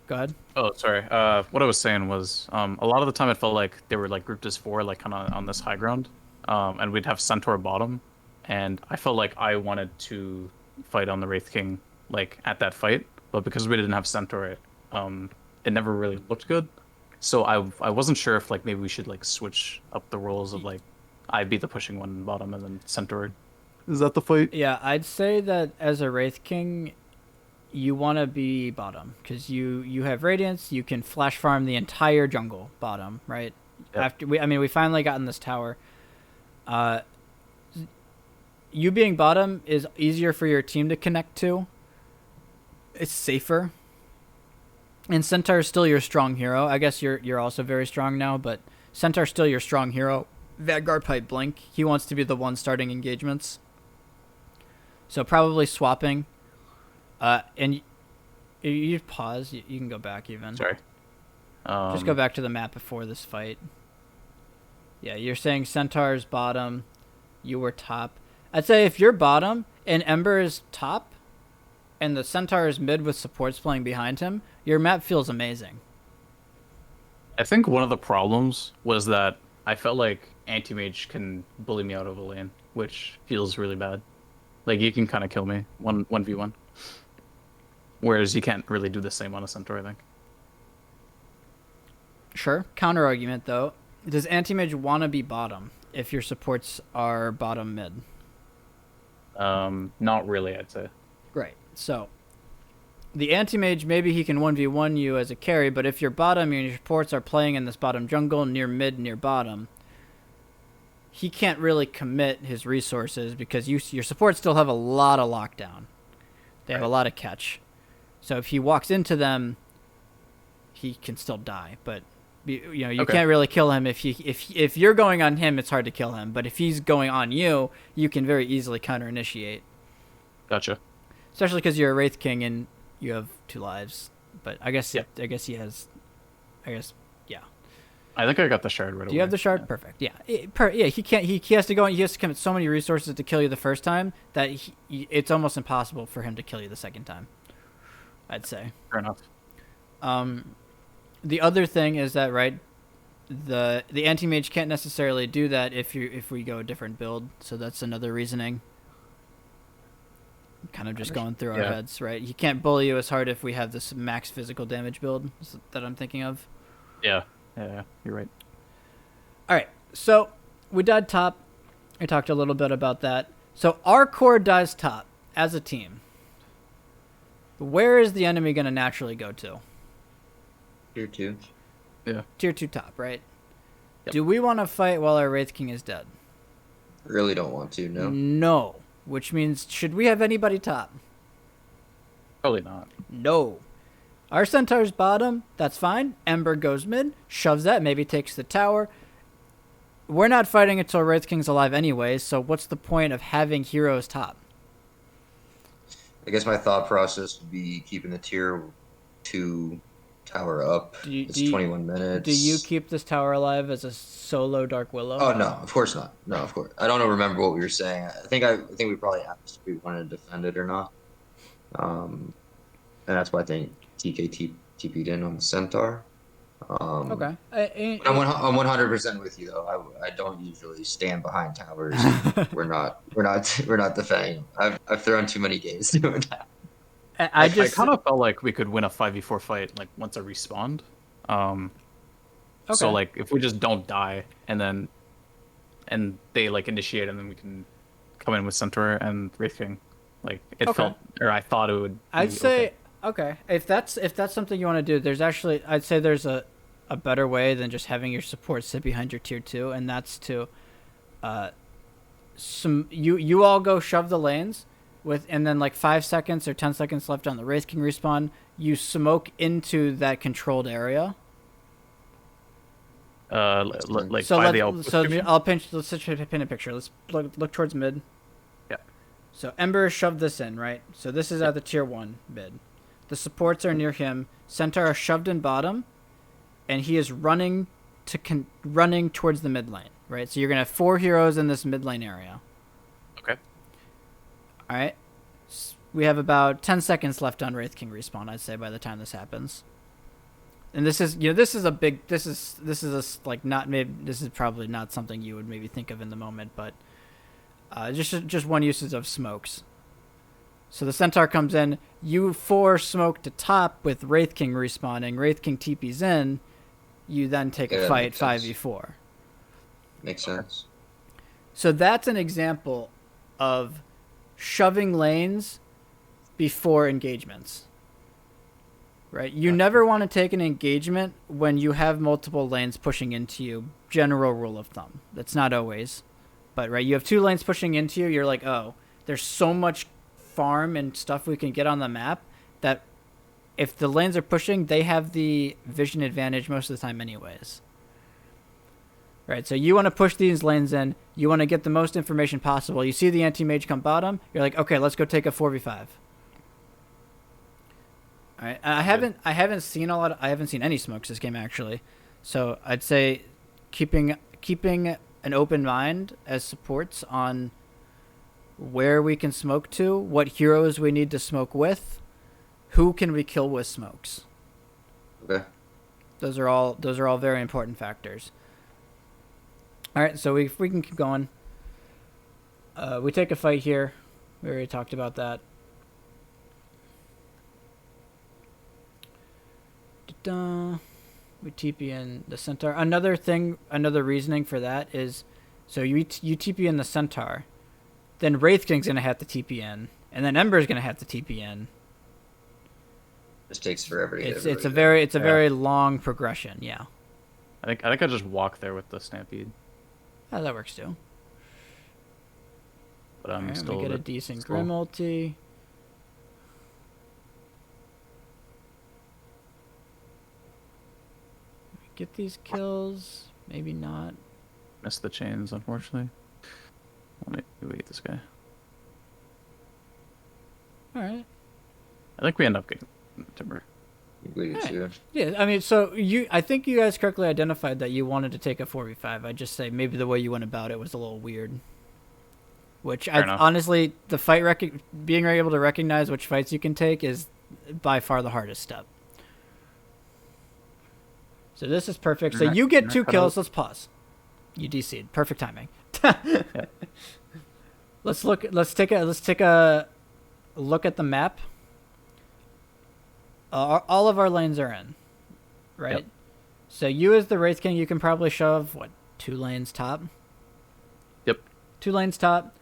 Go ahead. oh, sorry. What I was saying was, a lot of the time it felt like they were like grouped as four, like kind of on this high ground, and we'd have Centaur bottom, and I felt like I wanted to fight on the Wraith King, like at that fight, but because we didn't have Centaur, it never really looked good. So I wasn't sure if like maybe we should like switch up the roles of like I be the pushing one bottom and then Centaur. Is that the fight? Yeah, I'd say that as a Wraith King, you want to be bottom because you have Radiance. You can flash farm the entire jungle bottom, right? Yep. After we finally gotten this tower. You being bottom is easier for your team to connect to. It's safer. And Centaur is still your strong hero. I guess you're also very strong now, but Centaur's still your strong hero. Vanguard Pipe Blink. He wants to be the one starting engagements. So probably swapping. And you pause. You can go back even. Sorry. Just go back to the map before this fight. Yeah, you're saying Centaur's bottom. You were top. I'd say if you're bottom and Ember is top, and the Centaur is mid with supports playing behind him, your map feels amazing. I think one of the problems was that I felt like anti-mage can bully me out of a lane, which feels really bad. Like you can kind of kill me 1v1. Whereas you can't really do the same on a Centaur, I think. Sure. Counter argument though. Does anti-mage want to be bottom if your supports are bottom mid? Not really, I'd say. Right. So the anti-mage, maybe he can 1v1 you as a carry, but if you're bottom and your supports are playing in this bottom jungle, near mid, near bottom, he can't really commit his resources because your supports still have a lot of lockdown. They have a lot of catch. So if he walks into them, he can still die. But you can't really kill him if you're going on him. It's hard to kill him. But if he's going on you, you can very easily counter initiate. Gotcha. Especially because you're a Wraith King and you have 2 lives. But I guess he has. Yeah. I think I got the shard right away. Do you have the shard? Yeah. Perfect. Yeah. He can't. He has to go. He has to commit so many resources to kill you the first time that it's almost impossible for him to kill you the second time. I'd say. Fair enough. The other thing is that the anti-mage can't necessarily do that if we go a different build. So that's another reasoning. Kind of just going through our heads, right? He can't bully you as hard if we have this max physical damage build that I'm thinking of. Yeah, you're right. All right, so we died top. I talked a little bit about that. So our core dies top as a team. Where is the enemy going to naturally go to? Tier 2. Yeah. Tier 2 top, right? Yep. Do we want to fight while our Wraith King is dead? Really don't want to, no. No. Which means, should we have anybody top? Probably not. No. Our Centaur's bottom, that's fine. Ember goes mid, shoves that, maybe takes the tower. We're not fighting until Wraith King's alive anyways, so what's the point of having heroes top? I guess my thought process would be keeping the tier 2 tower up. It's 21 minutes. Do you keep this tower alive as a solo Dark Willow? Oh no, of course not. No, of course. I don't remember what we were saying. I think we probably asked if we wanted to defend it or not. And that's why I think TK TP'd in on the Centaur. Okay. I'm 100% with you though. I don't usually stand behind towers. we're not defending. I've thrown too many games doing that. I kind of felt like we could win a 5v4 fight like once I respawned. So like if we just don't die and they like initiate and then we can come in with Centaur and Wraith King. Like it felt, or I thought it would. I'd say okay. If that's something you want to do, I'd say there's a better way than just having your support sit behind your tier 2, and that's to you all go shove the lanes and then like 5 seconds or 10 seconds left on the Wraith King respawn, you smoke into that controlled area. Like so by the I'll pinch. Let's pin a picture. Let's look towards mid. Yeah. So Ember shoved this in, right? So this is at the tier 1 mid. The supports are near him. Centaur are shoved in bottom, and he is running towards the mid lane, right? So you're gonna have 4 heroes in this mid lane area. Okay. All right. We have about 10 seconds left on Wraith King respawn, I'd say, by the time this happens. And this is probably not something you would maybe think of in the moment, but just one usage of smokes. So the Centaur comes in, you 4 smoke to top with Wraith King respawning, Wraith King TP's in, you then take a fight 5v4. Makes sense. So that's an example of shoving lanes before engagements. Right? You never want to take an engagement when you have multiple lanes pushing into you. General rule of thumb. That's not always. But, right, you have 2 lanes pushing into you, you're like, oh, there's so much farm and stuff we can get on the map that if the lanes are pushing, they have the vision advantage most of the time anyways. Right, so you want to push these lanes in, you want to get the most information possible. You see the anti-mage come bottom, you're like, okay, let's go take a 4v5. All right, I haven't seen any smokes this game actually. So I'd say keeping an open mind as supports on where we can smoke to, what heroes we need to smoke with, who can we kill with smokes. Okay. Those are all very important factors. All right, so we can keep going. We take a fight here. We already talked about that. We TP in the Centaur. Another reasoning for that is, so you TP in the Centaur, then Wraith King's gonna have to TP in, and then Ember's gonna have to TP in. This takes forever to get It's a very long progression. Yeah. I think I just walk there with the Stampede. Oh, that works too. But I'm Alright, still we get a bit decent slow. Grim ulti. Get these kills. Maybe not. Missed the chains, unfortunately. Let me wait this guy. Alright. I think we end up getting timber. We do Alright. too. Yeah, I mean, I think you guys correctly identified that you wanted to take a 4v5. I just say maybe the way you went about it was a little weird. Which Fair enough. honestly, the being able to recognize which fights you can take is by far the hardest step. So this is perfect. So you get 2 kills. Let's pause. You DC'd. Perfect timing. Yeah. Let's take a look at the map. All of our lanes are in, right? Yep. So you as the Wraith King, you can probably shove 2 lanes top. Yep. 2 lanes top.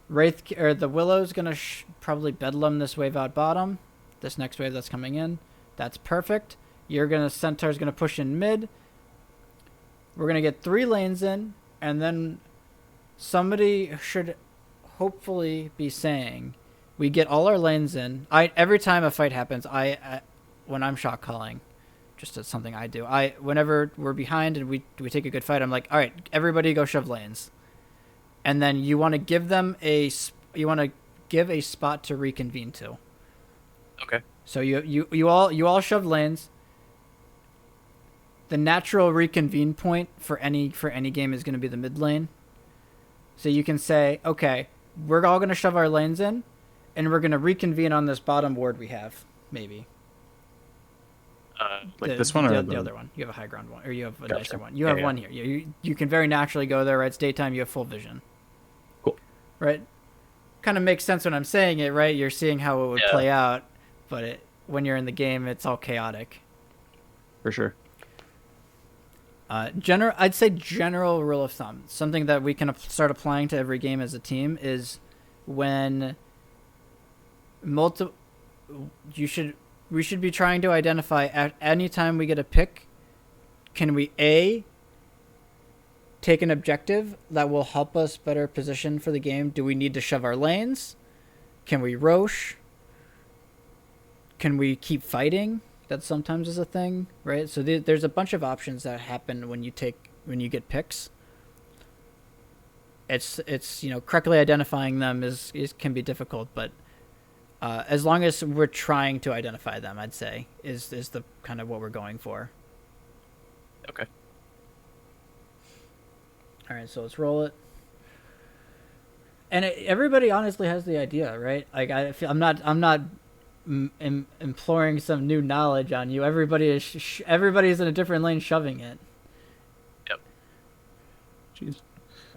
The Willow's gonna probably bedlam this wave out bottom. This next wave that's coming in, that's perfect. Centaur's gonna push in mid. We're gonna get 3 lanes in, and then somebody should hopefully be saying, we get all our lanes in. Every time a fight happens, when I'm shot calling, just as something I do. Whenever we're behind and we take a good fight, I'm like, all right, everybody go shove lanes. And then you want to give them a spot to reconvene to. Okay. So you all shoved lanes. The natural reconvene point for any game is going to be the mid lane. So you can say, okay, we're all going to shove our lanes in, and we're going to reconvene on this bottom ward we have, maybe. This one or the other one? You have a high ground one, or you have a Gotcha. nicer one. You have one here. You can very naturally go there, right? It's daytime. You have full vision. Cool. Right? Kind of makes sense when I'm saying it, right? You're seeing how it would play out, but when you're in the game, it's all chaotic. For sure. I'd say general rule of thumb, something that we can start applying to every game as a team is when we should be trying to identify at any time we get a pick, can we take an objective that will help us better position for the game? Do we need to shove our lanes? Can we roche? Can we keep fighting? That sometimes is a thing, right? So there's a bunch of options that happen when you get picks. It's correctly identifying them can be difficult, but as long as we're trying to identify them, I'd say is the kind of what we're going for. Okay. All right, so let's roll it. And everybody honestly has the idea, right? Like I'm not imploring some new knowledge on you. Everybody is in a different lane shoving it. Yep. Jeez.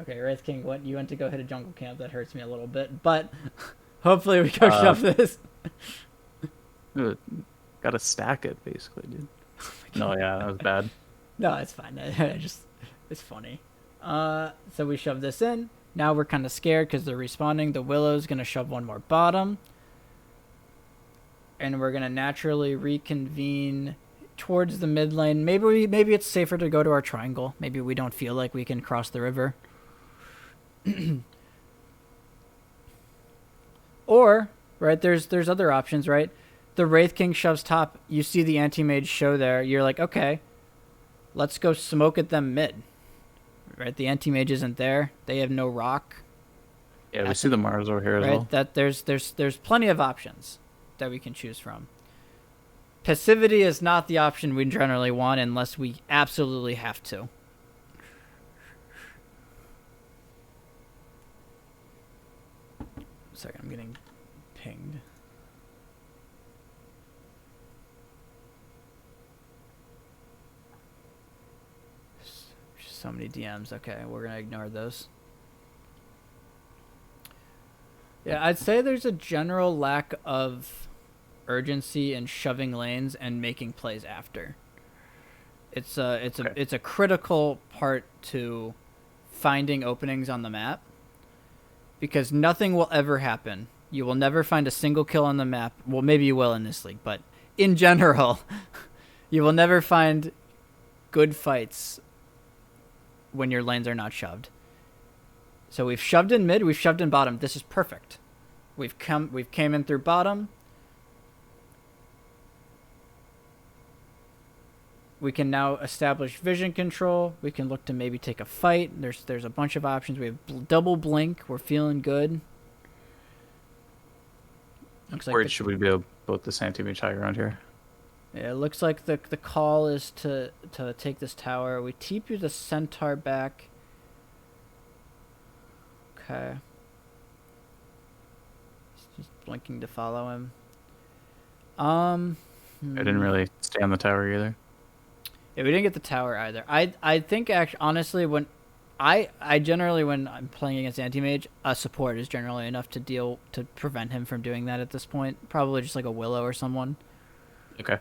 Okay, Wraith King, you went to go hit a jungle camp. That hurts me a little bit, but hopefully we go shove this. Gotta stack it, basically, dude. No, yeah, that was bad. No, it's fine. It's funny. So we shove this in. Now we're kind of scared because they're respawning. The Willow's going to shove one more bottom. And we're going to naturally reconvene towards the mid lane. Maybe it's safer to go to our triangle. Maybe we don't feel like we can cross the river. Or, right, there's other options, right? The Wraith King shoves top. You see the anti-mage show there. You're like, okay, let's go smoke at them mid. Right, the anti-mage isn't there. They have no rock. Yeah, we see the Mars over here as well. That there's plenty of options that we can choose from. Passivity is not the option we generally want unless we absolutely have to. Sorry, I'm getting pinged. So many DMs. Okay, we're going to ignore those. Yeah, I'd say there's a general lack of urgency in shoving lanes and making plays after. It's a critical part to finding openings on the map because nothing will ever happen. You will never find a single kill on the map. Well, maybe you will in this league, but in general, you will never find good fights when your lanes are not shoved. So we've shoved in mid, we've shoved in bottom. This is perfect. We've came in through bottom. We can now establish vision control. We can look to maybe take a fight. There's a bunch of options. We have double blink. We're feeling good. Looks like Where should we be both this anti-mage high ground here? Yeah, it looks like the call is to take this tower. We TP the centaur back. Okay. He's just blinking to follow him. I didn't really stay on the tower either. Yeah, we didn't get the tower either. I think actually honestly when I generally when I'm playing against anti-mage, a support is generally enough to prevent him from doing that at this point. Probably just like a Willow or someone. Okay.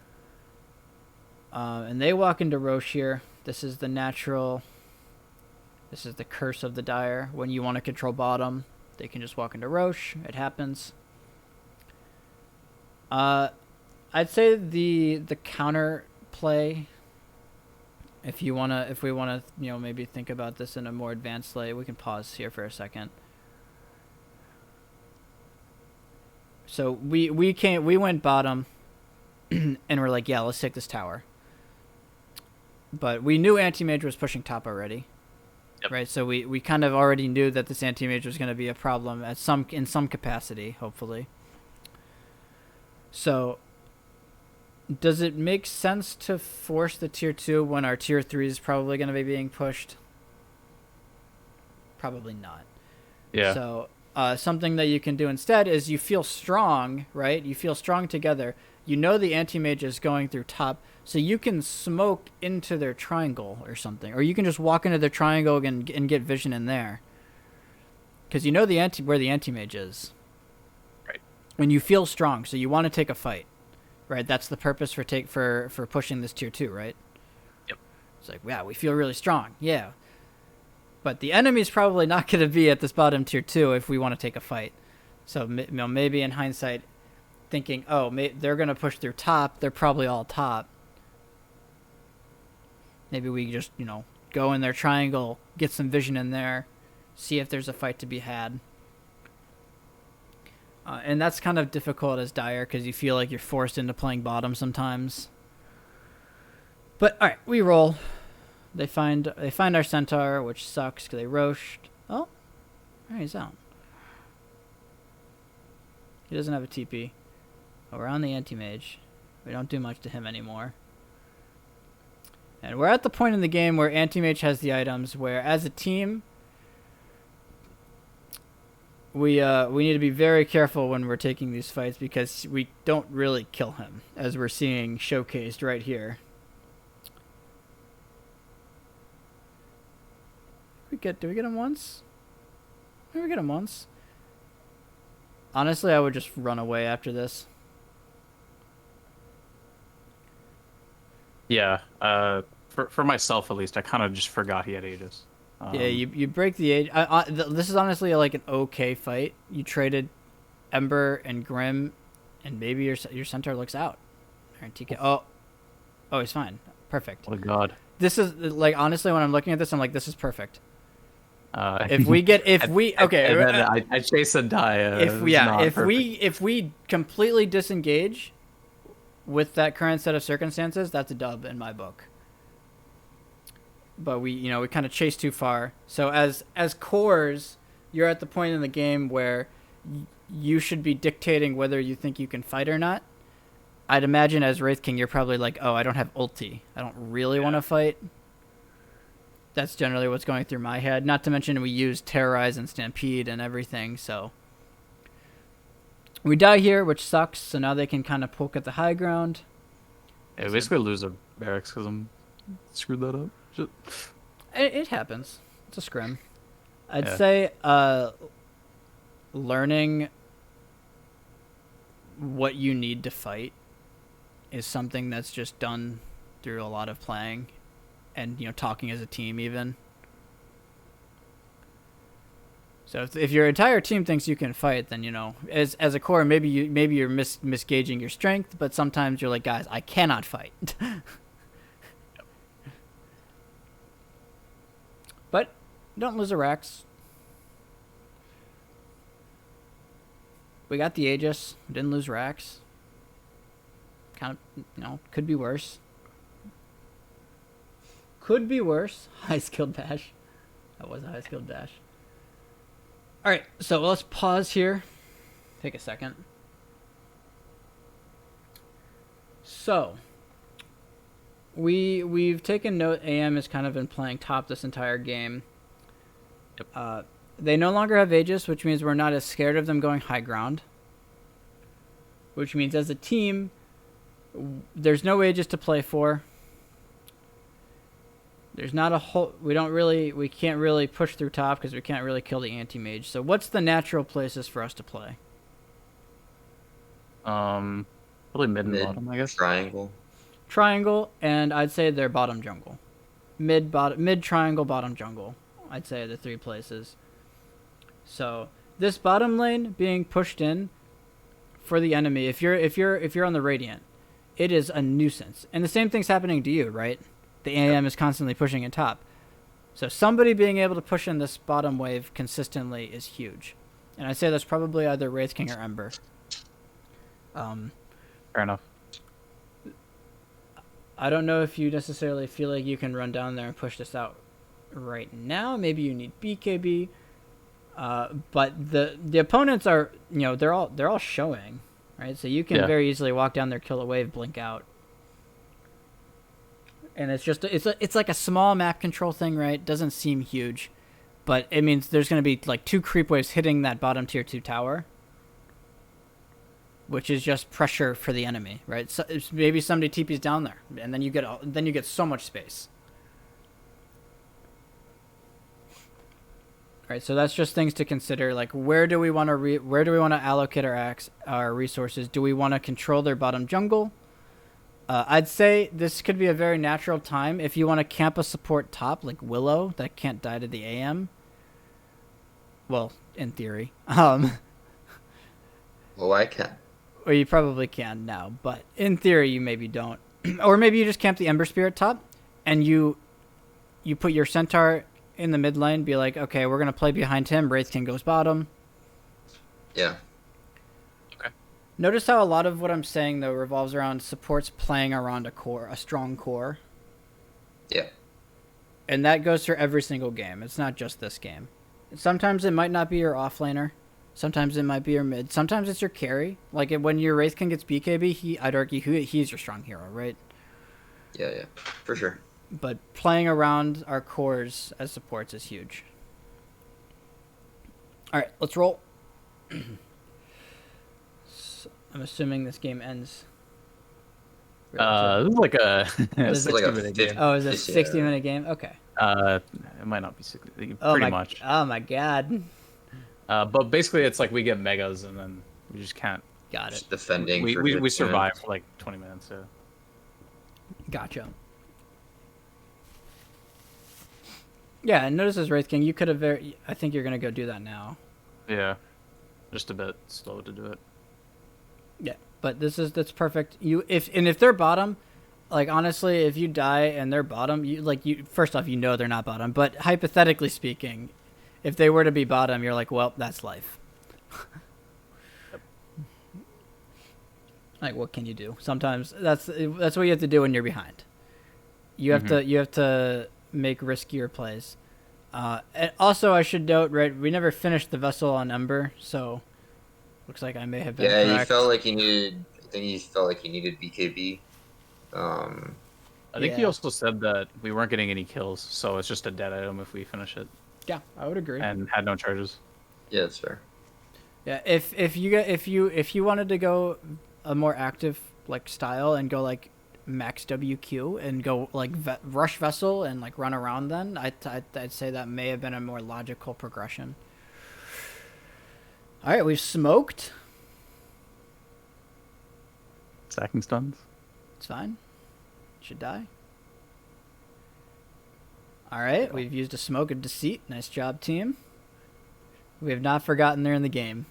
And they walk into Roche here. This is the natural. This is the curse of the Dire. When you want to control bottom, they can just walk into Roche. It happens. I'd say the counter play. If we wanna, maybe think about this in a more advanced way, we can pause here for a second. So we went bottom, and we're like, yeah, let's take this tower. But we knew anti-mage was pushing top already. Yep. Right, so we kind of already knew that this anti-mage was going to be a problem in some capacity, hopefully. So, does it make sense to force the tier 2 when our tier 3 is probably going to be being pushed? Probably not. Yeah. So, something that you can do instead is you feel strong, right? You feel strong together. You know the anti-mage is going through top, so you can smoke into their triangle or something. Or you can just walk into their triangle and get vision in there. Because you know where the anti-mage is. Right. When you feel strong, so you want to take a fight. Right? That's the purpose for pushing this tier 2, right? Yep. It's like, yeah, we feel really strong. Yeah. But the enemy's probably not going to be at this bottom tier 2 if we want to take a fight. So maybe in hindsight, thinking, they're going to push through top. They're probably all top. Maybe we just, go in their triangle, get some vision in there, see if there's a fight to be had. And that's kind of difficult as Dire because you feel like you're forced into playing bottom sometimes. But, all right, we roll. They find our centaur, which sucks because they roshed. Oh, there he's out. He doesn't have a TP. Oh, we're on the anti-mage. We don't do much to him anymore. And we're at the point in the game where anti-mage has the items where, as a team, we need to be very careful when we're taking these fights because we don't really kill him, as we're seeing showcased right here. Did we get him once? Did we get him once? Honestly, I would just run away after this. Yeah, for myself at least, I kind of just forgot he had Aegis. Yeah, you break the age. This is honestly like an okay fight. You traded Ember and Grim, and maybe your centaur looks out. All right, TK. Oh, he's fine. Perfect. What a god. This is like honestly, when I'm looking at this, I'm like, this is perfect. And Okay. I chase and die. If we completely disengage with that current set of circumstances, that's a dub in my book. But we kind of chase too far. So as cores, you're at the point in the game where you should be dictating whether you think you can fight or not. I'd imagine as Wraith King, you're probably like, I don't have ulti. I don't really want to fight. That's generally what's going through my head. Not to mention we use Terrorize and Stampede and everything, so... We die here, which sucks, so now they can kind of poke at the high ground. Yeah, we basically lose a barracks because I'm screwed that up. It happens. It's a scrim. I'd say learning what you need to fight is something that's just done through a lot of playing and talking as a team even. So if your entire team thinks you can fight, then as a core maybe you're misgauging your strength, but sometimes you're like, guys, I cannot fight. But don't lose a Rax. We got the Aegis. Didn't lose Rax. Kind of, could be worse. Could be worse. High skill dash. That was a high skill dash. All right, so let's pause here. Take a second. So, we've taken note. AM has kind of been playing top this entire game. Yep. They no longer have Aegis, which means we're not as scared of them going high ground. Which means as a team, there's no Aegis to play for. There's not a whole... We can't really push through top because we can't really kill the anti-mage. So what's the natural places for us to play? Probably mid and bottom, I guess. Triangle, and I'd say they're bottom jungle. Mid triangle, bottom jungle. I'd say the 3 places. So this bottom lane being pushed in for the enemy, if you're on the Radiant, it is a nuisance. And the same thing's happening to you, right? The AM is constantly pushing in top. So somebody being able to push in this bottom wave consistently is huge. And I'd say that's probably either Wraith King or Ember. Fair enough. I don't know if you necessarily feel like you can run down there and push this out right now. Maybe you need BKB. But the opponents are, they're all showing, right? So you can very easily walk down there, kill a wave, blink out. And it's like a small map control thing, right? Doesn't seem huge, but it means there's going to be like 2 creep waves hitting that bottom tier 2 tower, which is just pressure for the enemy, right? So maybe somebody TP's down there, and then you get so much space. All right, so that's just things to consider. Like, where do we want to allocate our resources? Do we want to control their bottom jungle? I'd say this could be a very natural time if you want to camp a support top like Willow that can't die to the AM. Well, in theory. Well, I can. Or you probably can now, but in theory you maybe don't. Or maybe you just camp the Ember Spirit top and you put your Centaur in the mid lane, be like, okay, we're going to play behind him, Wraith King goes bottom. Yeah. Notice how a lot of what I'm saying, though, revolves around supports playing around a strong core. Yeah. And that goes for every single game. It's not just this game. Sometimes it might not be your offlaner. Sometimes it might be your mid. Sometimes it's your carry. Like when your Wraith King gets BKB, I'd argue he's your strong hero, right? Yeah, for sure. But playing around our cores as supports is huge. All right, let's roll. I'm assuming this game ends. This is like a 60-minute game. Oh, is it a 60-minute game? Okay. It might not be 60. Pretty much. Oh my god. But basically, it's like we get megas and then we just can't. Got it. Just defending. We survive for like 20 minutes. So. Gotcha. Yeah, and notice as Wraith King, you could have I think you're gonna go do that now. Yeah, just a bit slow to do it. Yeah, but that's perfect. If they're bottom, like honestly, if you die and they're bottom, first off they're not bottom, but hypothetically speaking, if they were to be bottom, you're like, well, that's life. Yep. Like, what can you do? Sometimes that's what you have to do when you're behind. You have to make riskier plays. And also, I should note, right, we never finished the vessel on Ember, so looks like I may have been correct. He felt like he needed. I think he felt like he needed BKB. I think he also said that we weren't getting any kills, so it's just a dead item if we finish it. Yeah, I would agree. And had no charges. Yeah, that's fair. Yeah, if you wanted to go a more active like style and go like max WQ and go like rush vessel and like run around, then I'd say that may have been a more logical progression. All right, we've smoked. Stacking stuns. It's fine. Should die. All right, we've used a smoke of deceit. Nice job, team. We have not forgotten they're in the game.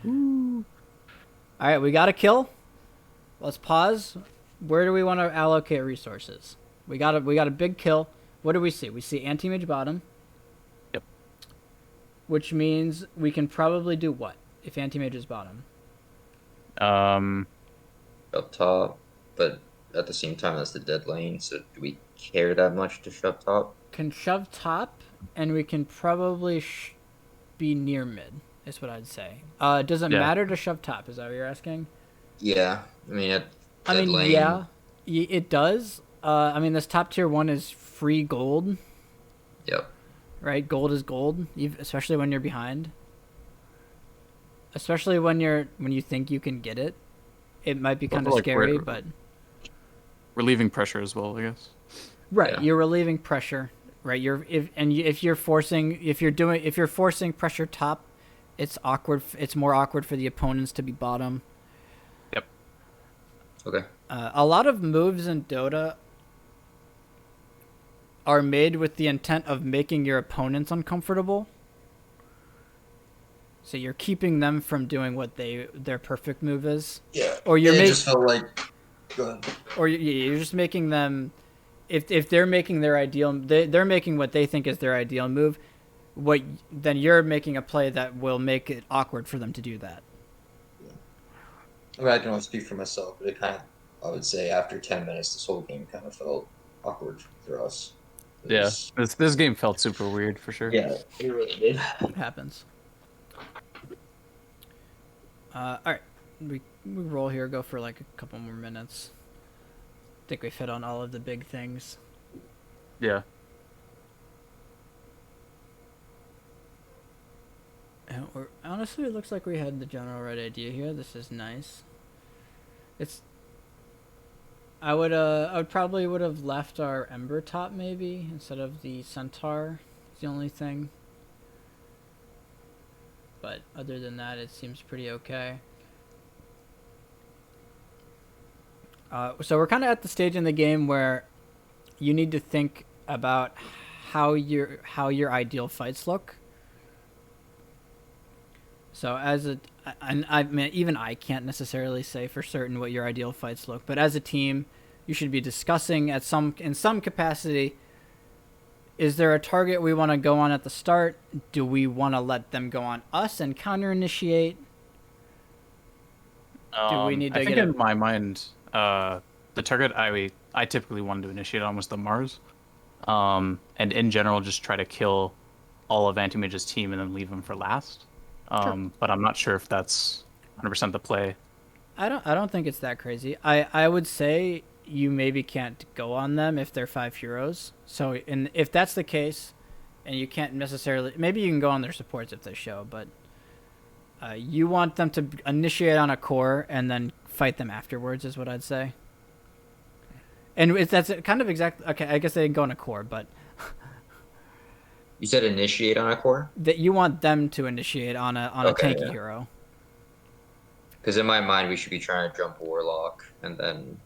Ooh. All right, we got a kill. Let's pause. Where do we want to allocate resources? We got a big kill. What do we see? We see anti-mage bottom. Yep. Which means we can probably do what? if anti-mage is bottom? Um, Up top, but at the same time, that's the dead lane. So do we care that much to shove top? Can shove top, and we can probably be near mid. Is what I'd say. Does it yeah. matter to shove top? Is that what you're asking? Yeah, I mean at I dead mean, lane. yeah, it does. I mean, this top tier one is free gold, Yep. right? Gold is gold, especially when you're behind. Especially when you think you can get it, it might be kind of Like scary, but relieving pressure as well, I guess. right, Yeah. you're relieving pressure, right? If you're forcing pressure top, it's awkward. It's more awkward for the opponents to be bottom. Yep. Okay. A lot of moves in Dota are made with the intent of making your opponents uncomfortable. So you're keeping them from doing what their perfect move is, Yeah. or you're It just felt like. Go ahead. or you're just making them. If they're making their ideal, they're making what they think is their ideal move. Then you're making a play that will make it awkward for them to do that. I mean, I can only speak for myself, but it kind of, I would say, after 10 minutes, this whole game kind of felt awkward for us. Yeah, this game felt super weird for sure. Yeah, it really did. It happens. All right, we roll here. Go for like a couple more minutes. I think we've hit on all of the big things. Yeah. And honestly, it looks like we had the general right idea here. This is nice. I would probably would have left our Ember top maybe instead of the Centaur. It's the only thing. But other than that, it seems pretty okay. So we're kind of at the stage in the game where you need to think about how your ideal fights look. So I mean, even I can't necessarily say for certain what your ideal fights look, but as a team, you should be discussing in some capacity. Is there a target we want to go on at the start? Do we want to let them go on us and counter initiate? Do we need to I think get in my mind, the target I typically wanted to initiate on was the Mars, and in general just try to kill all of Anti-Mage's team and then leave them for last. Sure. But I'm not sure if that's 100% the play. I don't think it's that crazy. I would say you maybe can't go on them if they're 5 heroes. So if that's the case, and you can't necessarily, maybe you can go on their supports if they show, but you want them to initiate on a core and then fight them afterwards is what I'd say. And that's kind of exact. Okay, I guess they can go on a core, but You said initiate on a core? that you want them to initiate on a Okay, tanky yeah. hero. Because in my mind, we should be trying to jump Warlock and then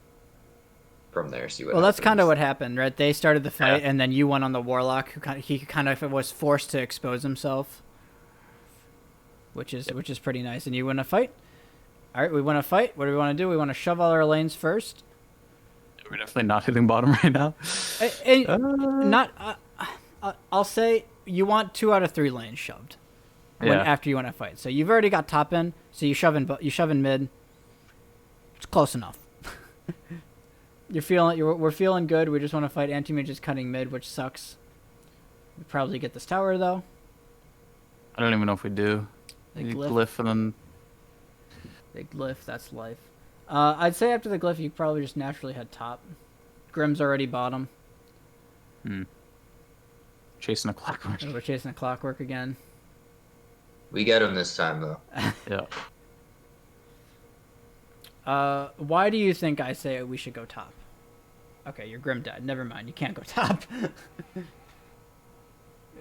from there see what Well, that's kind of happens. what happened, right? They started the fight, Yeah. and then you went on the Warlock, he kind of was forced to expose himself, which is pretty nice. And you win a fight. All right, we win a fight. What do we want to do? We want to shove all our lanes first. We're definitely not hitting bottom right now. I'll say you want 2 out of 3 lanes shoved Yeah. after you win a fight. So you've already got top in, so you shove in mid. It's close enough. We're feeling good. We just want to fight anti-mage is cutting mid, which sucks. We probably get this tower though. I don't even know if we do. The You glyph. glyph and then Big glyph, that's life. I'd say after the glyph, you probably just naturally head top. Grim's already bottom. chasing a clockwork. We're chasing a clockwork again. We get him this time, though. Yeah. Why do you think I say we should go top? Okay, your Grim died. Never mind, you can't go top.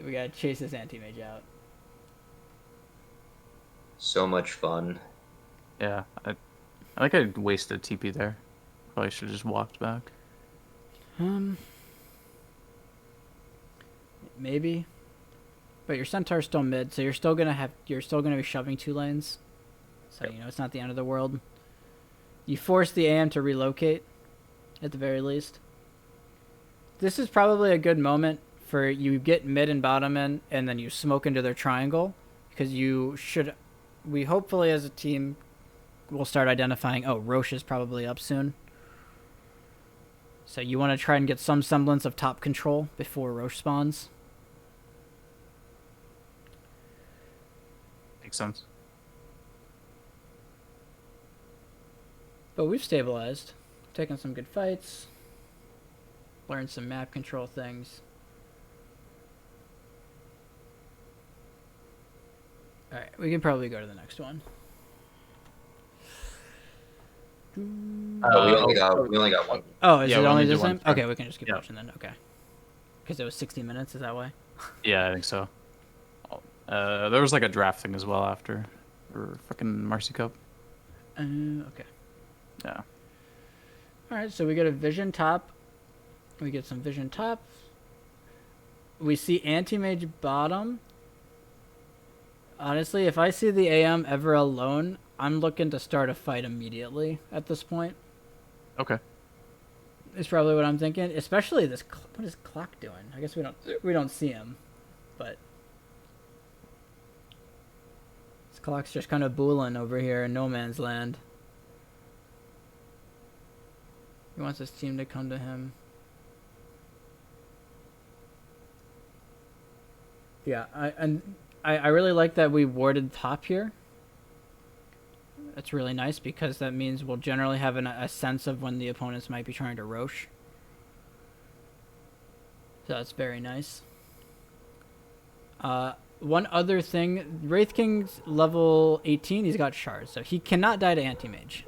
We gotta chase this anti-mage out. So much fun. Yeah. I think I wasted TP there. Probably should have just walked back. Maybe. But your Centaur's still mid, so you're still gonna be shoving 2 lanes. So Yep. you know it's not the end of the world. You force the AM to relocate, at the very least. This is probably a good moment for you get mid and bottom in, and then you smoke into their triangle, because you should we hopefully as a team will start identifying, oh, Roche is probably up soon. So you want to try and get some semblance of top control before Roche spawns. Makes sense. But we've stabilized. Taken some good fights. Learned some map control things. Alright, we can probably go to the next one. We only got one. Oh, is Yeah, it we only only do this one time? turn. Okay, we can just keep Yeah. watching then. Okay. Because it was 60 minutes, is that why? Yeah, I think so. There was like a draft thing as well after, for fucking Marcy Cup. Okay. Yeah. Alright, so we get a vision top. We get some vision top. We see anti-mage bottom. Honestly, if I see the AM ever alone, I'm looking to start a fight immediately at this point. Okay. Is probably what I'm thinking. Especially this. What is Clock doing? I guess we don't see him, but this Clock's just kind of booling over here in no man's land. He wants his team to come to him. Yeah, I really like that we warded top here. That's really nice because that means we'll generally have a sense of when the opponents might be trying to Roche. So that's very nice. One other thing, Wraith King's level 18, he's got shards, so he cannot die to anti-mage.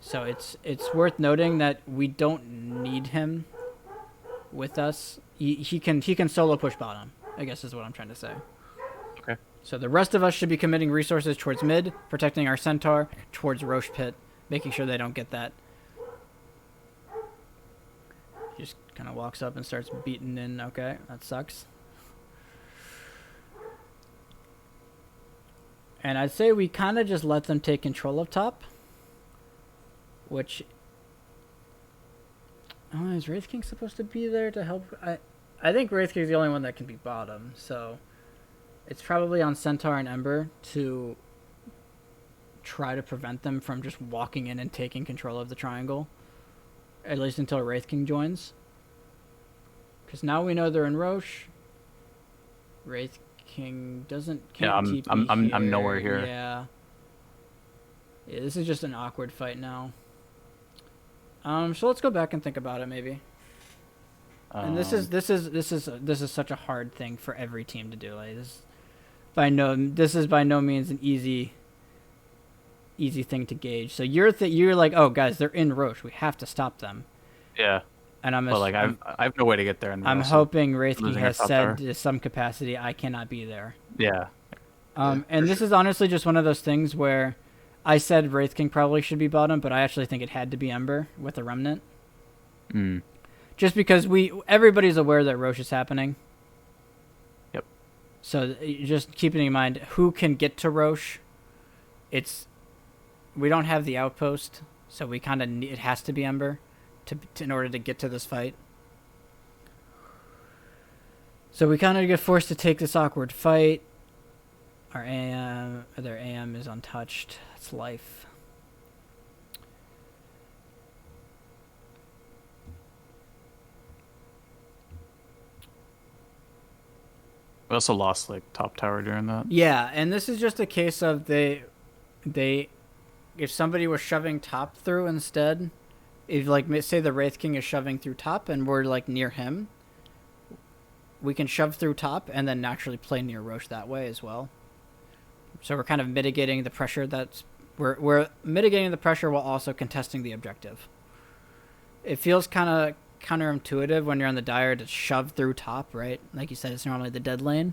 So it's worth noting that we don't need him with us. He can solo push bottom, I guess is what I'm trying to say. Okay. So the rest of us should be committing resources towards mid, protecting our centaur, towards Roche Pit, making sure they don't get that. He just kind of walks up and starts beating in. Okay, that sucks. And I'd say we kind of just let them take control of top. Which... Oh, is Wraith King supposed to be there to help? I think Wraith King's the only one that can be bottom, so... It's probably on Centaur and Ember to try to prevent them from just walking in and taking control of the triangle. At least until Wraith King joins. Because now we know they're in Roche. Wraith King can't TP I'm nowhere here. Yeah. Yeah, this is just an awkward fight now. So let's go back and think about it maybe. And this is such a hard thing for every team to do. Like this is by no means an easy thing to gauge. So you're like, oh guys, they're in Roche. We have to stop them. Yeah. And I have no way to get there. And I'm hoping Wraith King has said tower. to some capacity, I cannot be there. Yeah. And this is honestly just one of those things where I said Wraith King probably should be bottom, but I actually think it had to be Ember with a Remnant. Mm. Just because everybody's aware that Roche is happening. Yep. So just keeping in mind who can get to Roche. We don't have the outpost, so we kind of it has to be Ember in order to get to this fight. So we kind of get forced to take this awkward fight. Their AM is untouched. That's life. We also lost like top tower during that. Yeah, and this is just a case of if somebody was shoving top through instead, if like say the Wraith King is shoving through top and we're like near him, we can shove through top and then naturally play near Roche that way as well. So we're kind of mitigating the pressure we're mitigating the pressure while also contesting the objective. It feels kind of counterintuitive when you're on the Dire to shove through top, right? Like you said, it's normally the dead lane.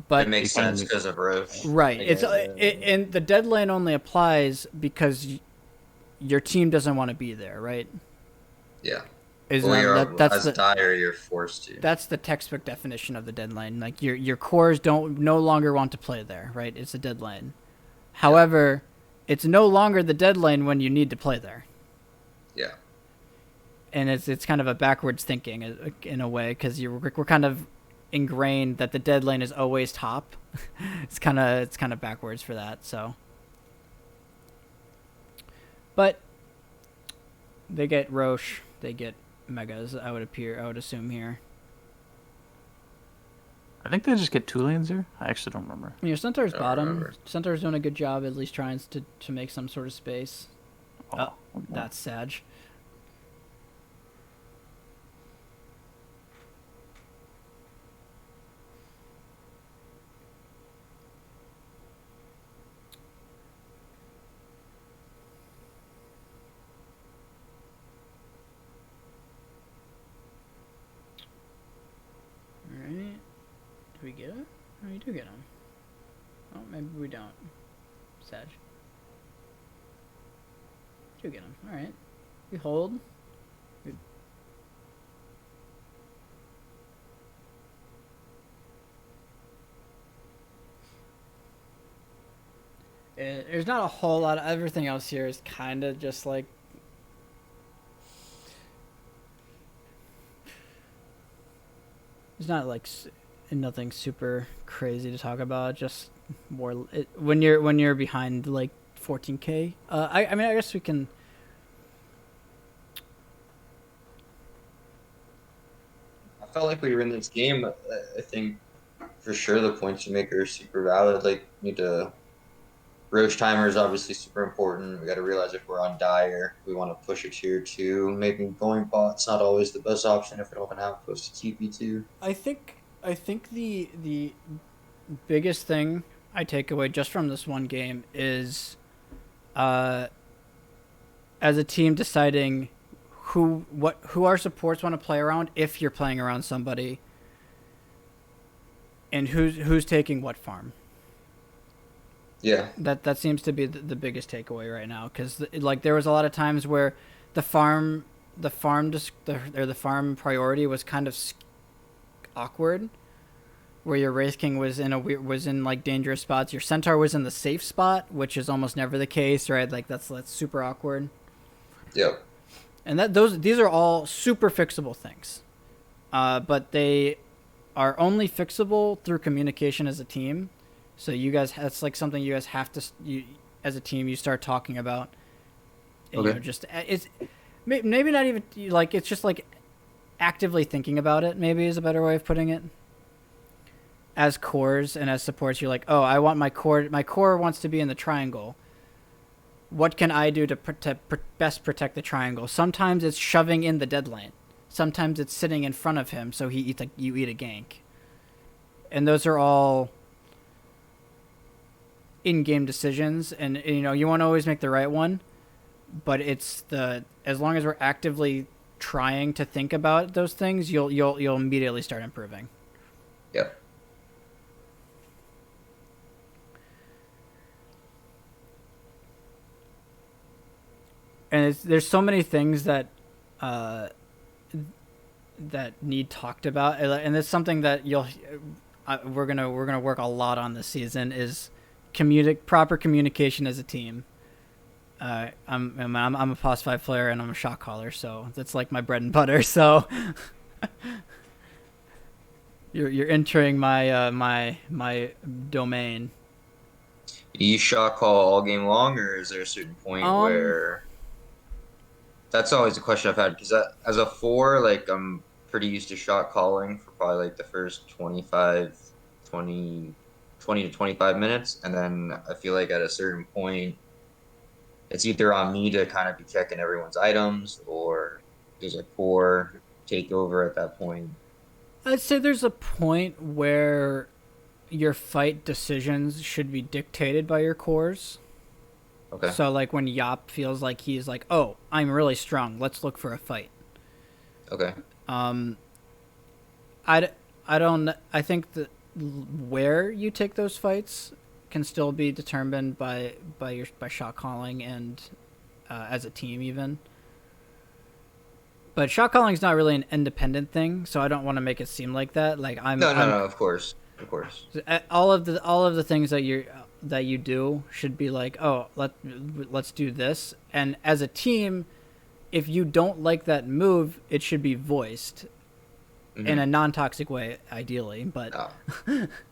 But it makes sense because of Roche. Right. And the dead lane only applies because your team doesn't want to be there, right? Yeah. As Dire, you're forced to. That's the textbook definition of the dead lane. Like your cores no longer want to play there, right? It's a dead lane. However, it's no longer the dead lane when you need to play there. Yeah. And it's kind of a backwards thinking in a way because we're kind of ingrained that the dead lane is always top. It's kind of backwards for that. So, but they get Roche, they get Megas. I would assume here. I think they just get 2 lanes here. I actually don't remember. Centaur's I don't bottom. remember. Centaur's doing a good job, at least trying to make some sort of space. Oh, That's Sag. Alright. Do we get him? Oh, we do get him. Oh, maybe we don't. Sag. Do get him. Alright. We hold. There's not a whole lot of everything else here is kind of just like it's not like nothing super crazy to talk about. Just more when you're behind like 14K. I mean I guess we can. I felt like we were in this game. I think for sure the points you make are super valid. Like, need to. Roach timer is obviously super important. We got to realize if we're on Dire, we want to push a tier 2. Maybe going bot's not always the best option if we don't have close to TP2. I think the biggest thing I take away just from this one game is as a team deciding who our supports want to play around if you're playing around somebody, and who's taking what farm. Yeah. That seems to be the biggest takeaway right now, because like there was a lot of times where the farm priority was kind of awkward, where your Wraith King was in like dangerous spots. Your Centaur was in the safe spot, which is almost never the case, right? Like that's super awkward. Yep. And these are all super fixable things, but they are only fixable through communication as a team. So you guys, that's like something you guys have to, as a team, you start talking about. And, Okay. You know, just it's maybe not even like it's just like actively thinking about it. Maybe is a better way of putting it. As cores and as supports, you're like, oh, I want my core. My core wants to be in the triangle. What can I do to best protect the triangle? Sometimes it's shoving in the dead lane. Sometimes it's sitting in front of him so you eat a gank. And those are all in-game decisions, and you won't always make the right one, but it's as long as we're actively trying to think about those things, you'll immediately start improving. Yep. And there's so many things that need talked about, and it's something that we're gonna work a lot on this season is proper communication as a team. I'm a pos 5 player and I'm a shot caller, so that's like my bread and butter. So you're entering my my domain. Do you shot call all game long, or is there a certain point where? That's always a question I've had, because as a 4, like I'm pretty used to shot calling for probably like the first 20 to 25 minutes, and then I feel like at a certain point it's either on me to kind of be checking everyone's items, or there's a core takeover at that point. I'd say there's a point where your fight decisions should be dictated by your cores. Okay. So like when Yop feels like he's like, oh, I'm really strong, let's look for a fight. Okay. I think that where you take those fights can still be determined by shot calling and as a team even. But shot calling is not really an independent thing, so I don't want to make it seem like that. Like No, of course. All of the things that you do should be like, oh, let's do this. And as a team, if you don't like that move, it should be voiced. in Hmm. a non-toxic way, ideally. But No,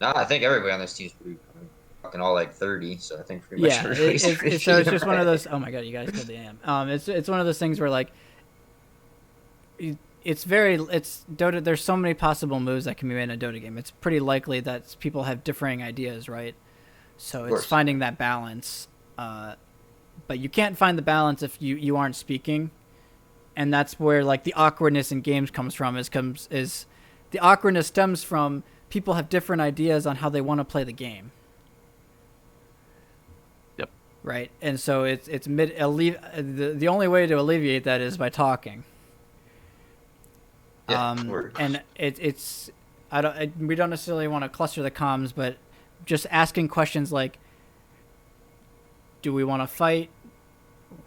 no, I think everybody on this team's pretty fucking all like 30, so I think pretty much yeah, everybody's so pretty it's just one of alright. those. Oh my god, you guys killed the AM. It's one of those things where like it's very it's Dota. There's so many possible moves that can be made in a Dota game. It's pretty likely that people have differing ideas, right? So Of it's course. finding that balance. But you can't find the balance if you aren't speaking, and that's where like the awkwardness in games comes from. Is the awkwardness stems from people have different ideas on how they want to play the game, Yep. right? And so the only way to alleviate that is by talking. Yeah, word. And it's we don't necessarily want to cluster the comms, but just asking questions like, do we want to fight?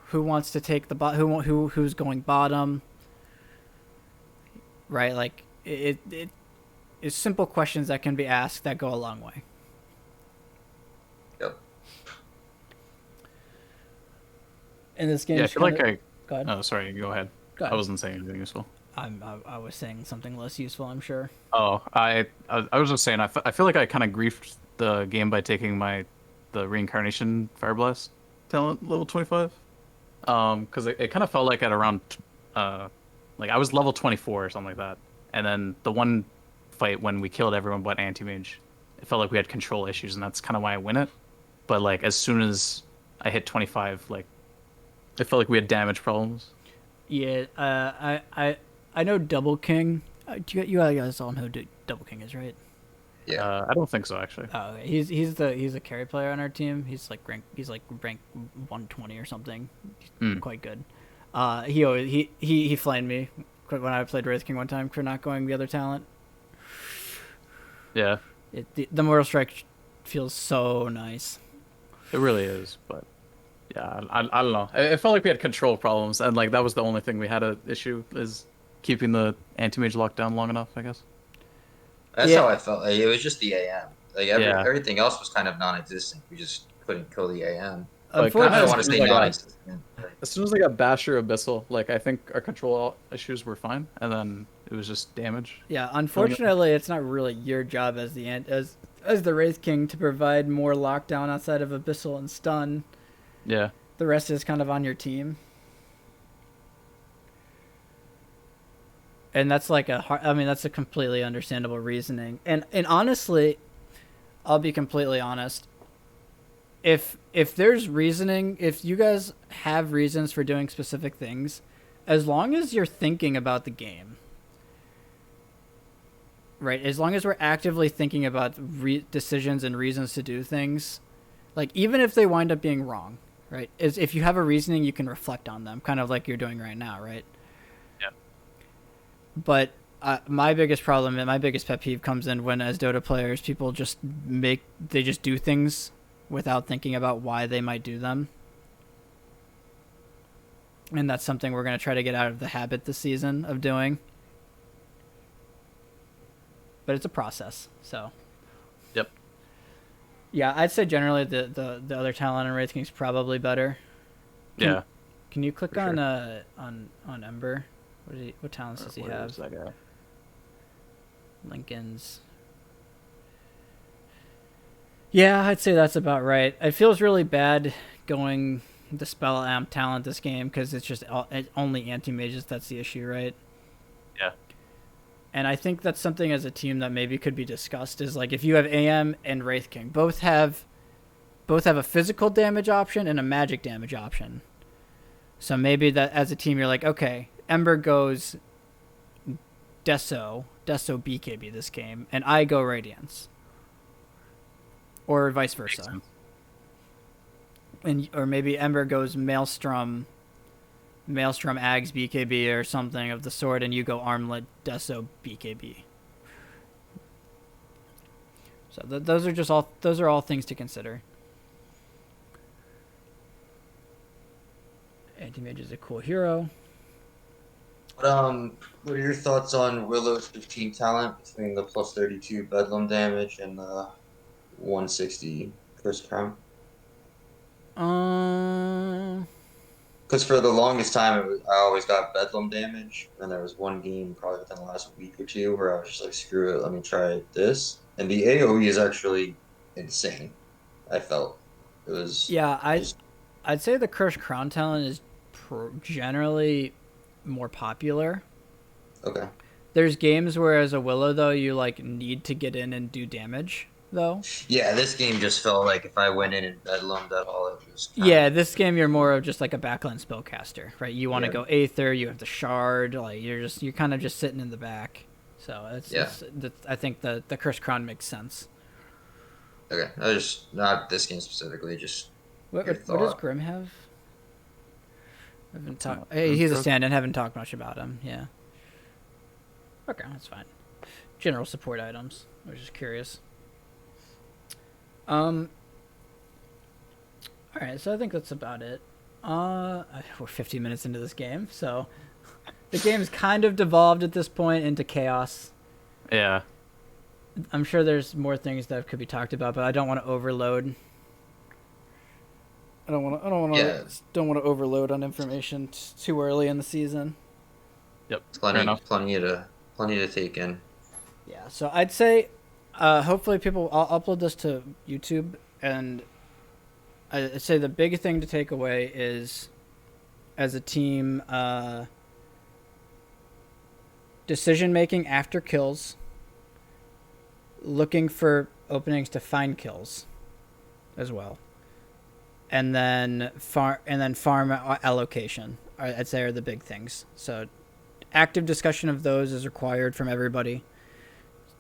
Who wants to take the who's going bottom? Right, like it is simple questions that can be asked that go a long way. Yep. And this game Yeah, I is feel kind like of I. go ahead. Oh, sorry. Go ahead. Go I ahead. wasn't saying anything useful. I was saying something less useful, I'm sure. Oh, I was just saying. I feel like I kind of griefed the game by taking the reincarnation fire blast talent level 25. Because it kind of felt like at around uh like I was level 24 or something like that, and then the one fight when we killed everyone but anti-mage, it felt like we had control issues, and that's kind of why I win it. But like as soon as I hit 25, like it felt like we had damage problems. Yeah, I know Double King. You guys all know who Double King is, right? Yeah. I don't think so actually. Oh, okay. He's the carry player on our team. He's like rank 120 or something. He's Hmm. quite good. He flamed me when I played Wraith King one time for not going the other talent. Yeah, The Mortal Strike feels so nice. it really is. But yeah, I don't know. It felt like we had control problems, and like that was the only thing we had a issue is keeping the anti-mage locked down long enough, I guess. That's Yeah, how I felt. Like, it was just the AM. Like Yeah, everything else was kind of non-existent. We just couldn't kill the AM. but I kind of don't as want to soon as say I got non-existent. Like, as soon as I got Basher Abyssal, like I think our control issues were fine, and then it was just damage. yeah. Killing it. Unfortunately, it's not really your job as as the Wraith King to provide more lockdown outside of Abyssal and Stun. Yeah, The rest is kind of on your team. And that's like that's a completely understandable reasoning. And honestly, I'll be completely honest. If there's reasoning, if you guys have reasons for doing specific things, as long as you're thinking about the game, right? As long as we're actively thinking about decisions and reasons to do things, like even if they wind up being wrong, right? Is if you have a reasoning, you can reflect on them, kind of like you're doing right now, right? yeah, But my biggest problem and my biggest pet peeve comes in when, as Dota players, people they just do things without thinking about why they might do them, and that's something we're going to try to get out of the habit this season of doing. But it's a process, so yep. yeah, I'd say generally the other talent in Wraith King's probably better. Can, Yeah, can you click for on sure. on Ember? What talents does he Where have? is that guy? Lincoln's. Yeah, I'd say that's about right. It feels really bad going the spell amp talent this game because it's only anti mages that's the issue, right? Yeah, And I think that's something as a team that maybe could be discussed is like if you have AM and Wraith King, both have a physical damage option and a magic damage option. So maybe that as a team you're like, okay, Ember goes Deso BKB this game, and I go Radiance, or vice makes versa, sense. and or maybe Ember goes Maelstrom Ags BKB or something of the sort, and you go Armlet Deso BKB. So those are all things to consider. Anti-mage is a cool hero. what are your thoughts on Willow's 15 talent between the plus 32 Bedlam damage and the 160 first crown? Um, Because Because for the longest time, I always got Bedlam damage, and there was one game probably within the last week or two where I was just like, screw it, let me try this. And the AOE is actually insane. I felt it was Yeah, just I'd say the Cursed Crown talent is generally more popular. okay. There's games where as a Willow though you like need to get in and do damage though. Yeah, this game just felt like if I went in and Bedlammed at all, it was kind Yeah, of this game you're more of just like a backline spellcaster, right? You want to yeah, go Aether, you have the shard, like you're kind of just sitting in the back. So yeah. I think the Cursed Crown makes sense. Okay, I just not this game specifically, just your What does thought. Grim have? I haven't talked. Not Hey, he's a Grimstroke. stand-in. Haven't talked much about him. Yeah. Okay, that's fine. General support items. I was just curious. Um. All right, so I think that's about it. We're 50 minutes into this game, so the game's kind of devolved at this point into chaos. Yeah. I'm sure there's more things that could be talked about, but I don't want to overload. I don't want to. I don't want to. Yeah, Don't want to overload on information too early in the season. Yep. Fair plenty, enough. plenty to take in. Yeah, so I'd say, hopefully people. I'll upload this to YouTube, and I'd say the big thing to take away is, as a team, decision making after kills, looking for openings to find kills, as well, and then farm allocation. I'd say are the big things. So, active discussion of those is required from everybody.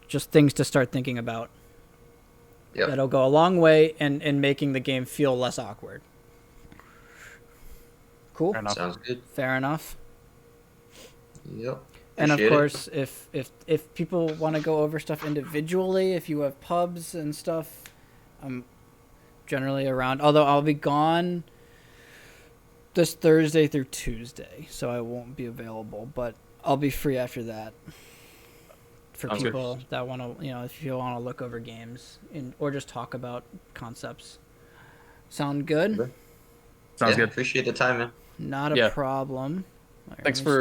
Just things to start thinking about. Yep. That'll go a long way in making the game feel less awkward. Cool. Fair enough. Sounds good. Fair enough. Yep. And of Appreciate it. course, if people want to go over stuff individually, if you have pubs and stuff, I'm generally around. Although I'll be gone this Thursday through Tuesday, so I won't be available. But I'll be free after that. For Sounds good. people that want to, if you want to look over games or just talk about concepts. Sound good? Okay. Sounds Yeah, good. appreciate the time, man. Not a Yeah. problem. Thanks Let me for